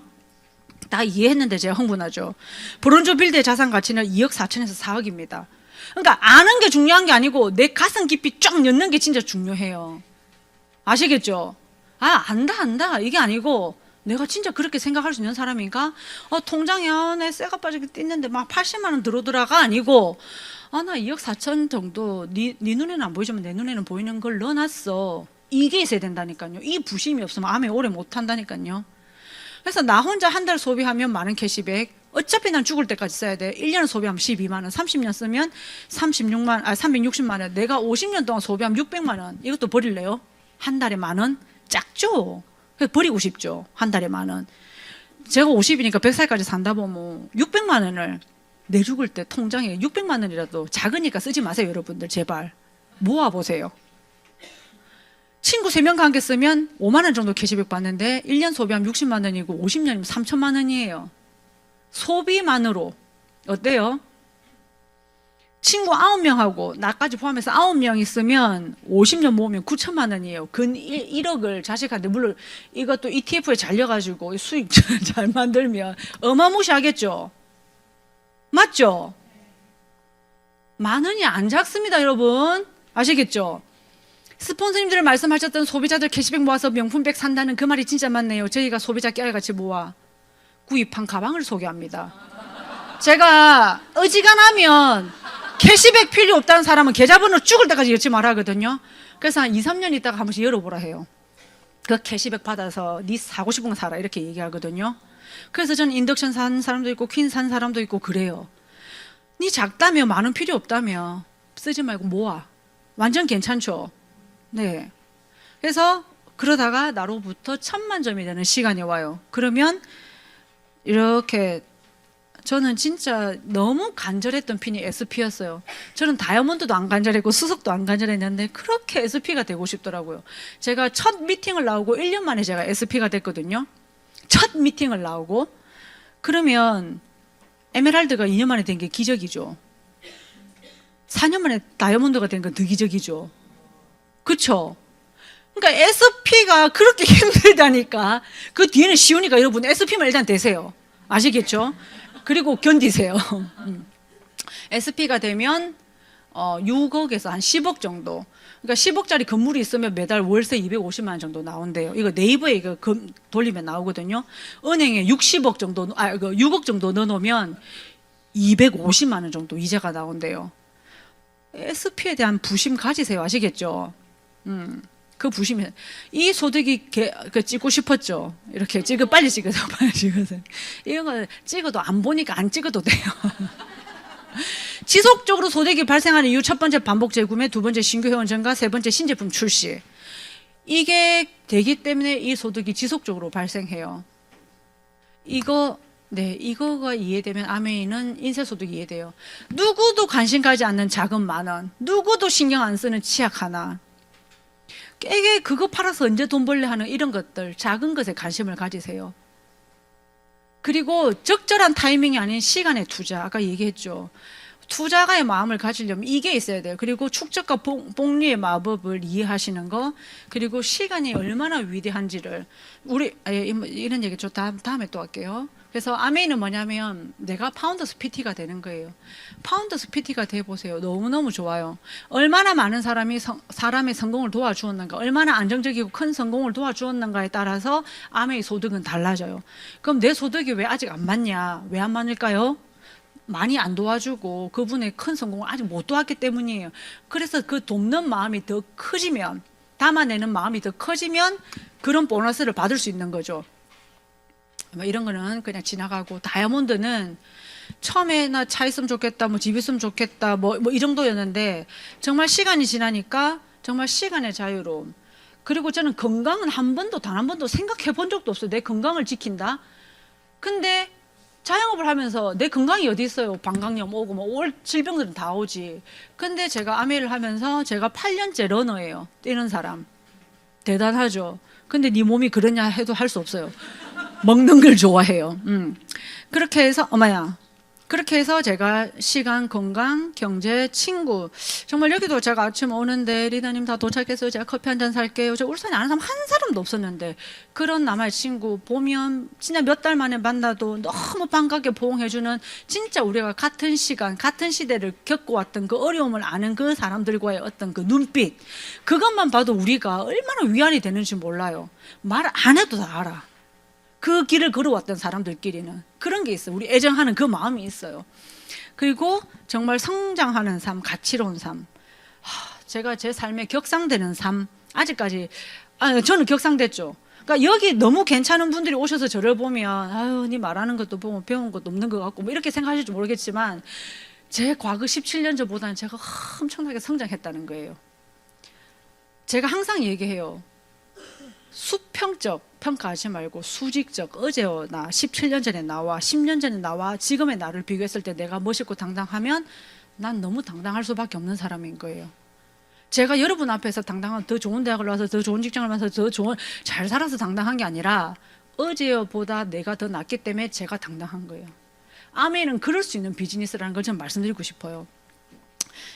다 이해했는데 제가 흥분하죠. 브론즈 빌더의 자산 가치는 2억 4천에서 4억입니다. 그러니까 아는 게 중요한 게 아니고 내 가슴 깊이 쫙 엿는 게 진짜 중요해요. 아시겠죠? 안다 이게 아니고 내가 진짜 그렇게 생각할 수 있는 사람인가? 통장에 내 쇠가 빠지게 뛰는데 막 80만 원 들어오더라가 아니고 나 2억 4천 정도 네 눈에는 안 보이지만 내 눈에는 보이는 걸 넣어놨어. 이게 있어야 된다니까요. 이 부심이 없으면 암에 오래 못 한다니까요. 그래서 나 혼자 한 달 소비하면 많은 캐시백, 어차피 난 죽을 때까지 써야 돼. 1년 소비하면 12만 원, 30년 쓰면 360만 원. 내가 50년 동안 소비하면 600만 원. 이것도 버릴래요? 한 달에 만 원? 작죠? 버리고 싶죠. 한 달에 만 원. 제가 50이니까 100살까지 산다 보면 600만 원을 내 죽을 때 통장에 600만 원이라도 작으니까 쓰지 마세요, 여러분들. 제발. 모아보세요. 친구 3명 관계 쓰면 5만 원 정도 캐시백 받는데 1년 소비하면 60만 원이고 50년이면 3천만 원이에요. 소비만으로. 어때요? 친구 9명하고 나까지 포함해서 9명 있으면 50년 모으면 9천만 원이에요. 근 1억을 자식한테, 물론 이것도 ETF에 잘려가지고 수익 잘 만들면 어마무시하겠죠? 맞죠? 만 원이 안 작습니다, 여러분. 아시겠죠? 스폰서님들 말씀하셨던 소비자들 캐시백 모아서 명품백 산다는 그 말이 진짜 맞네요. 저희가 소비자 깨알같이 모아 구입한 가방을 소개합니다. 제가 어지간하면 캐시백 필요 없다는 사람은 계좌번호 죽을 때까지 여지 말아 하거든요. 그래서 한 2, 3년 있다가 한 번씩 열어보라 해요. 그 캐시백 받아서 네 사고 싶은 거 사라 이렇게 얘기하거든요. 그래서 저는 인덕션 산 사람도 있고 퀸 산 사람도 있고 그래요. 네 작다며 만 원 필요 없다며 쓰지 말고 모아. 완전 괜찮죠? 네. 그래서 그러다가 나로부터 1000만 점이 되는 시간이 와요. 그러면 이렇게 저는 진짜 너무 간절했던 핀이 SP였어요. 저는 다이아몬드도 안 간절했고 수석도 안 간절했는데 그렇게 SP가 되고 싶더라고요. 제가 첫 미팅을 나오고 1년 만에 제가 SP가 됐거든요. 첫 미팅을 나오고. 그러면 에메랄드가 2년 만에 된 게 기적이죠. 4년 만에 다이아몬드가 된 건 더 기적이죠. 그쵸? 그러니까 SP가 그렇게 힘들다니까. 그 뒤에는 쉬우니까 여러분 SP만 일단 되세요. 아시겠죠? 그리고 견디세요. SP가 되면 6억에서 한 10억 정도. 그러니까 10억짜리 건물이 있으면 매달 월세 250만 원 정도 나온대요. 이거 네이버에 이거 돌리면 나오거든요. 은행에 60억 정도, 6억 정도 넣어놓으면 250만 원 정도 이자가 나온대요. SP에 대한 부심 가지세요. 아시겠죠? 그 부심이, 이 소득이 찍고 싶었죠. 이렇게 빨리 찍어서, 빨리 찍어서. 이런 거 찍어도 안 보니까 안 찍어도 돼요. 지속적으로 소득이 발생하는 이유 첫 번째 반복 재구매, 두 번째 신규 회원 증가, 세 번째 신제품 출시. 이게 되기 때문에 이 소득이 지속적으로 발생해요. 이거가 이해되면 아메이는 인쇄소득이 이해돼요. 누구도 관심 가지 않는 작은 만 원, 누구도 신경 안 쓰는 치약 하나. 깨게 그거 팔아서 언제 돈 벌래 하는 이런 것들, 작은 것에 관심을 가지세요. 그리고 적절한 타이밍이 아닌 시간의 투자, 아까 얘기했죠. 투자가의 마음을 가지려면 이게 있어야 돼요. 그리고 축적과 복리의 마법을 이해하시는 거, 그리고 시간이 얼마나 위대한지를 이런 얘기 좀 다음에 또 할게요. 그래서 아메이는 뭐냐면 내가 파운더스 PT가 되는 거예요. 파운더스 PT가 돼 보세요. 너무너무 좋아요. 얼마나 많은 사람의 성공을 도와주었는가, 얼마나 안정적이고 큰 성공을 도와주었는가에 따라서 아메이 소득은 달라져요. 그럼 내 소득이 왜 아직 안 맞냐? 왜 안 맞을까요? 많이 안 도와주고 그분의 큰 성공을 아직 못 도왔기 때문이에요. 그래서 그 돕는 마음이 더 커지면, 담아내는 마음이 더 커지면 그런 보너스를 받을 수 있는 거죠. 뭐 이런 거는 그냥 지나가고, 다이아몬드는 처음에 나 차 있으면 좋겠다, 뭐 집 있으면 좋겠다, 뭐 이 정도였는데 정말 시간이 지나니까 정말 시간의 자유로움. 그리고 저는 건강은 단 한 번도 생각해 본 적도 없어요. 내 건강을 지킨다. 근데 자영업을 하면서 내 건강이 어디 있어요? 방광염 오고 뭐 올 질병들은 다 오지. 근데 제가 아메를 하면서 제가 8년째 러너예요. 뛰는 사람. 대단하죠. 근데 네 몸이 그러냐 해도 할 수 없어요. 먹는 걸 좋아해요. 그렇게 해서 그렇게 해서 제가 시간, 건강, 경제, 친구, 정말 여기도 제가 아침 오는데 리더님 다 도착했어요. 제가 커피 한 잔 살게요. 저 울산에 아는 사람 한 사람도 없었는데 그런 남의 친구 보면 진짜 몇 달 만에 만나도 너무 반갑게 포옹해주는, 진짜 우리가 같은 시간, 같은 시대를 겪어왔던 그 어려움을 아는 그 사람들과의 어떤 그 눈빛, 그것만 봐도 우리가 얼마나 위안이 되는지 몰라요. 말 안 해도 다 알아. 그 길을 걸어왔던 사람들끼리는 그런 게 있어요. 우리 애정하는 그 마음이 있어요. 그리고 정말 성장하는 삶, 가치로운 삶. 제가 제 삶에 격상되는 삶, 아직까지 저는 격상됐죠. 그러니까 여기 너무 괜찮은 분들이 오셔서 저를 보면 아유, 네 말하는 것도 보면 배운 것도 없는 것 같고 뭐 이렇게 생각하실지 모르겠지만 제 과거 17년 전보다는 제가 엄청나게 성장했다는 거예요. 제가 항상 얘기해요. 수평적 평가하지 말고 수직적, 어제와 나 17년 전에 나와 10년 전에 나와 지금의 나를 비교했을 때 내가 멋있고 당당하면 난 너무 당당할 수밖에 없는 사람인 거예요. 제가 여러분 앞에서 당당한, 더 좋은 대학을 나와서 더 좋은 직장을 가서 더 좋은, 잘 살아서 당당한 게 아니라 어제보다 내가 더 낫기 때문에 제가 당당한 거예요. 아멘은 그럴 수 있는 비즈니스라는 걸 좀 말씀드리고 싶어요.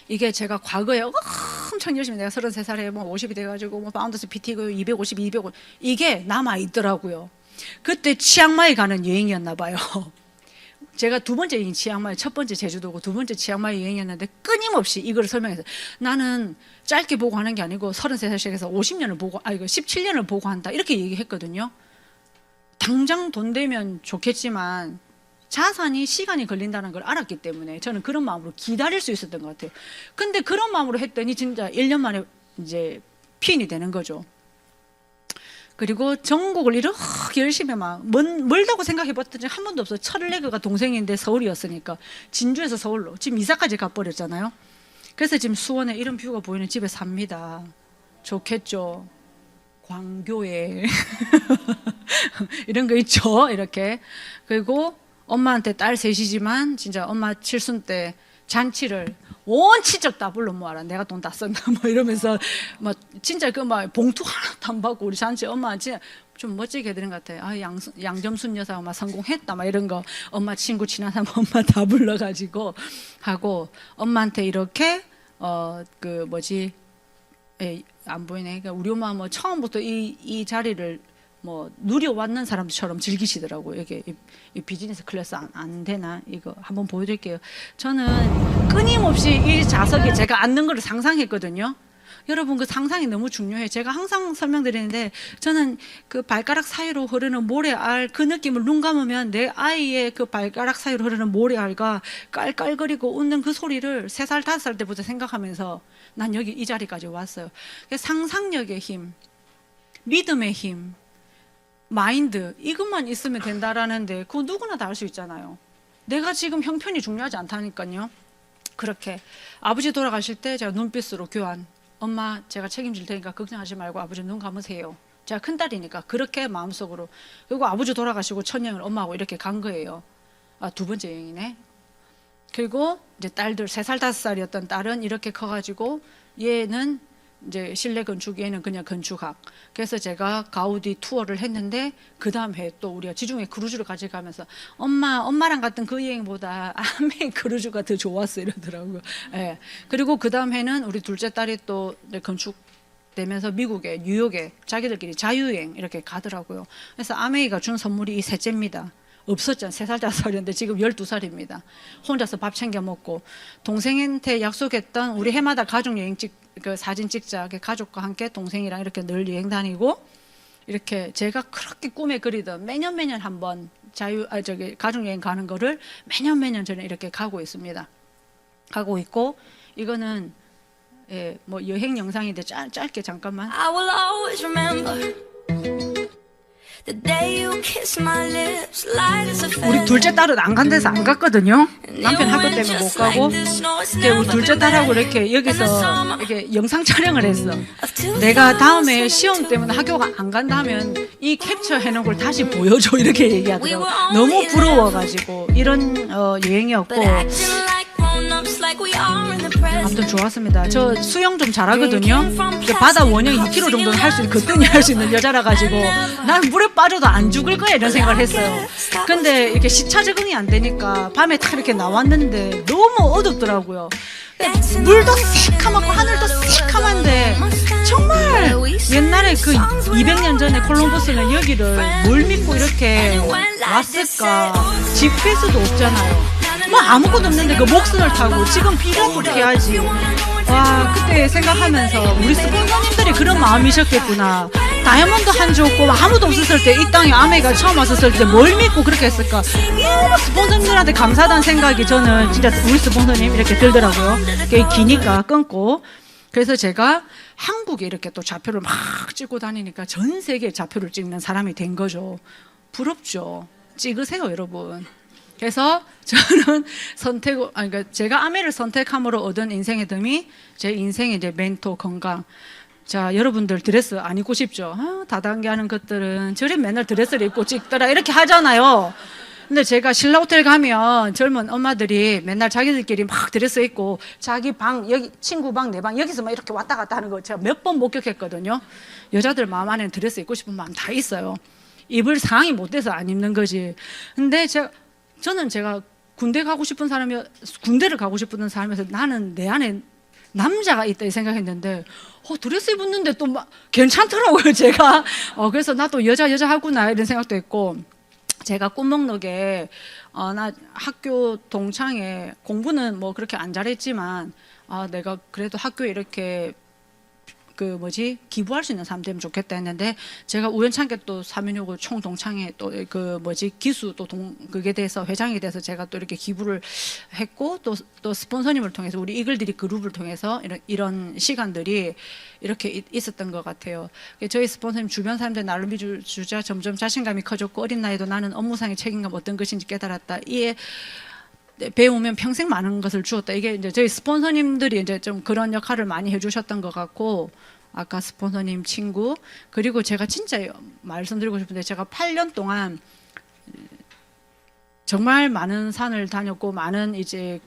이게 제가 과거에 엄청 열심히, 내가 33살에 뭐 50이 돼가지고 뭐 파운더스 PT고 250, 250 이게 남아 있더라고요. 그때 치앙마이 가는 여행이었나 봐요. 제가 두 번째 여행이 치앙마이, 첫 번째 제주도고 두 번째 치앙마이 여행이었는데 끊임없이 이걸 설명해서, 나는 짧게 보고 하는 게 아니고 33살에서 50년을 보고, 이거 17년을 보고 한다, 이렇게 얘기했거든요. 당장 돈 되면 좋겠지만 자산이 시간이 걸린다는 걸 알았기 때문에 저는 그런 마음으로 기다릴 수 있었던 것 같아요. 근데 그런 마음으로 했더니 진짜 1년 만에 이제 피인이 되는 거죠. 그리고 전국을 이렇게 열심히 막 멀다고 생각해 봤던 적이 한 번도 없어요. 철레그가 동생인데 서울이었으니까 진주에서 서울로 지금 이사까지 가버렸잖아요. 그래서 지금 수원에 이런 뷰가 보이는 집에 삽니다. 좋겠죠. 광교에 이런 거 있죠. 이렇게. 그리고 엄마한테 딸 셋이지만 진짜 엄마 칠순 때 잔치를 온 친척 다 불러 모아라. 내가 돈 다 썼나 뭐 이러면서 막 진짜 그 막 봉투 하나도 안 받고 우리 잔치 엄마 진짜 좀 멋지게 해드린 것 같아요. 양점순 여사가 막 성공했다 막 이런 거 엄마 친구 친한 사람 엄마 다 불러가지고 하고, 엄마한테 이렇게 그 뭐지, 안 보이네. 그러니까 우리 엄마 뭐 처음부터 이 자리를 뭐 누려왔는 사람처럼 즐기시더라고요. 이게 이 비즈니스 클래스 안 되나? 이거 한번 보여드릴게요. 저는 끊임없이 이 좌석에 제가 앉는 걸 상상했거든요. 여러분, 그 상상이 너무 중요해요. 제가 항상 설명드리는데, 저는 그 발가락 사이로 흐르는 모래알, 그 느낌을 눈 감으면 내 아이의 그 발가락 사이로 흐르는 모래알과 깔깔거리고 웃는 그 소리를 3살, 5살 때부터 생각하면서 난 여기 이 자리까지 왔어요. 상상력의 힘, 믿음의 힘, 마인드, 이것만 있으면 된다라는데 그거 누구나 다 할 수 있잖아요. 내가 지금 형편이 중요하지 않다니까요. 그렇게 아버지 돌아가실 때 제가 눈빛으로 교환, 엄마 제가 책임질 테니까 걱정하지 말고 아버지 눈 감으세요. 제가 큰딸이니까 그렇게 마음속으로. 그리고 아버지 돌아가시고 첫 여행을 엄마하고 이렇게 간 거예요. 두 번째 여행이네. 그리고 이제 딸들 3살 5살이었던 딸은 이렇게 커가지고, 얘는 이제 실내 건축, 얘는 그냥 건축학. 그래서 제가 가우디 투어를 했는데 그 다음 해 또 우리가 지중해 크루즈를 같이 가면서 엄마랑 갔던 그 여행보다 아메 크루즈가 더 좋았어 이러더라고요. 예. 그리고 그 다음 해는 우리 둘째 딸이 또 건축 되면서 미국에, 뉴욕에 자기들끼리 자유여행 이렇게 가더라고요. 그래서 아메이가 준 선물이 이 셋째입니다. 없었죠. 3살, 5살이었는데 지금 12살입니다. 혼자서 밥 챙겨 먹고 동생한테 약속했던 우리 해마다 가족 여행 그 사진 찍자. 가족과 함께 동생이랑 이렇게 늘 여행 다니고 이렇게 제가 그렇게 꿈에 그리던 매년 한번 가족 여행 가는 거를 매년 저는 이렇게 가고 있습니다. 가고 있고 이거는 예, 뭐 여행 영상인데 짧게 잠깐만. I will always remember the day you kissed my lips, light as a feather. 우리 둘째 딸은 안 간 데서 안 갔거든요. 남편 학교 때문에 못 가고. 근데 우리 둘째 딸하고 이렇게 여기서 이렇게 영상 촬영을 했어. 내가 다음에 시험 때문에 학교가 안 간다 하면 이 캡처 해놓은 걸 다시 보여줘 이렇게 얘기하더라고. 너무 부러워가지고 이런 여행이었고. 아무튼 좋았습니다. 저 수영 좀 잘하거든요. 바다 원형 2km 정도는 할 수 있는 거뜬히 할 수 있는 여자라 가지고 난 물에 빠져도 안 죽을 거야 이런 생각을 했어요. 근데 이렇게 시차 적응이 안 되니까 밤에 딱 이렇게 나왔는데 너무 어둡더라고요. 물도 새카맣고 하늘도 새카만데 정말 옛날에 그 200년 전에 콜럼버스는 여기를 뭘 믿고 이렇게 왔을까? GPS도 없잖아요. 뭐 아무것도 없는데 그 목선을 타고 지금 비라도 피하지. 와, 그때 생각하면서 우리 스폰서님들이 그런 마음이셨겠구나. 다이아몬드 한 주 없고 아무도 없었을 때 이 땅에 아메가 처음 왔었을 때 뭘 믿고 그렇게 했을까. 너무 스폰서님들한테 감사하다는 생각이 저는 진짜 우리 스폰서님 이렇게 들더라고요. 그게 기니까 끊고. 그래서 제가 한국에 이렇게 또 좌표를 막 찍고 다니니까 전 세계에 좌표를 찍는 사람이 된 거죠. 부럽죠. 찍으세요, 여러분. 그래서 저는 그러니까 제가 아메를 선택함으로 얻은 인생의 덤이 제 인생의 이제 멘토 건강. 자, 여러분들 드레스 안 입고 싶죠? 다단계 하는 것들은 저리 맨날 드레스를 입고 찍더라 이렇게 하잖아요. 근데 제가 신라 호텔 가면 젊은 엄마들이 맨날 자기들끼리 막 드레스 입고 자기 방, 여기 친구 방, 내 방 여기서 막 이렇게 왔다 갔다 하는 거 제가 몇 번 목격했거든요. 여자들 마음 안에는 드레스 입고 싶은 마음 다 있어요. 입을 상황이 못 돼서 안 입는 거지. 근데 저는 제가 군대를 가고 싶은 사람이어서 나는 내 안에 남자가 있다 이 생각했는데 드레스 입었는데 또 막 괜찮더라고요 제가. 그래서 나도 여자 하구나 이런 생각도 했고 제가 꿈목록에 나 학교 동창회 공부는 뭐 그렇게 안 잘했지만 내가 그래도 학교에 이렇게 기부할 수 있는 사람 되면 좋겠다 했는데 제가 우연찮게 또 사면여고 총동창회 또 기수 또 그게 돼서 회장이 돼서 제가 또 이렇게 기부를 했고 또 스폰서님을 통해서 우리 이글들이 그룹을 통해서 이런 시간들이 이렇게 있었던 것 같아요. 저희 스폰서님 주변 사람들 나를 믿어주자 점점 자신감이 커졌고 어린 나이도 나는 업무상의 책임감 어떤 것인지 깨달았다. 이에 배우면 평생 많은 것을 주었다. 이게 이제 저희 스폰서님들이 이제 좀 그런 역할을 많이 해주셨던 것 같고, 아까 스폰서님 친구, 그리고 제가 진짜 말씀드리고 싶은데 제가 8년 동안 정말 많은 산을 다녔고 많은 이제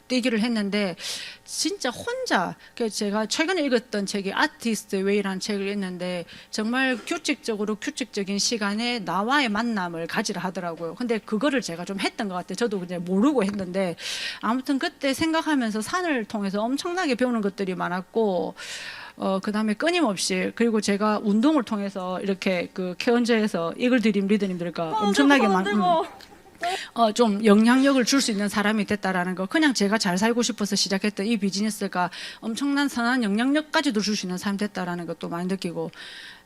뛰기를 했는데 진짜 혼자 제가 최근에 읽었던 책이 아티스트 웨이라는 책을 읽는데 정말 규칙적인 시간에 나와의 만남을 가지라 하더라고요. 근데 그거를 제가 좀 했던 것 같아요. 저도 그냥 모르고 했는데 아무튼 그때 생각하면서 산을 통해서 엄청나게 배우는 것들이 많았고 그 다음에 끊임없이 그리고 제가 운동을 통해서 이렇게 케언즈에서 이글드림 리더님들과 엄청나게 좀 영향력을 줄 수 있는 사람이 됐다라는 거. 그냥 제가 잘 살고 싶어서 시작했던 이 비즈니스가 엄청난 선한 영향력까지도 줄 수 있는 사람이 됐다라는 것도 많이 느끼고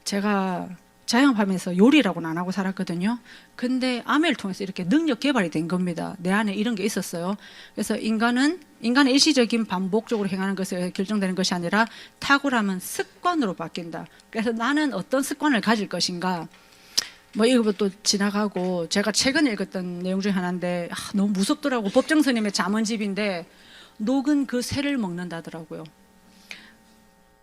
제가 자영업하면서 요리라고는 안 하고 살았거든요. 근데 아메를 통해서 이렇게 능력 개발이 된 겁니다. 내 안에 이런 게 있었어요. 그래서 인간의 일시적인 반복적으로 행하는 것에 결정되는 것이 아니라 탁월함은 습관으로 바뀐다. 그래서 나는 어떤 습관을 가질 것인가. 이거부터 지나가고 제가 최근에 읽었던 내용 중에 하나인데 너무 무섭더라고. 법정스님의 잠언집인데 녹은 그 새를 먹는다더라고요.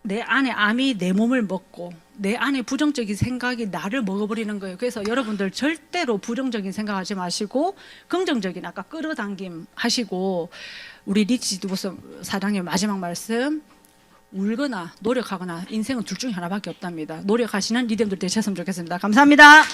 내 안에 암이 내 몸을 먹고 내 안에 부정적인 생각이 나를 먹어버리는 거예요. 그래서 여러분들 절대로 부정적인 생각하지 마시고 긍정적인 아까 끌어당김 하시고 우리 리치 두보스 사장님 마지막 말씀 울거나 노력하거나 인생은 둘 중에 하나밖에 없답니다. 노력하시는 리더들 되셨으면 좋겠습니다. 감사합니다.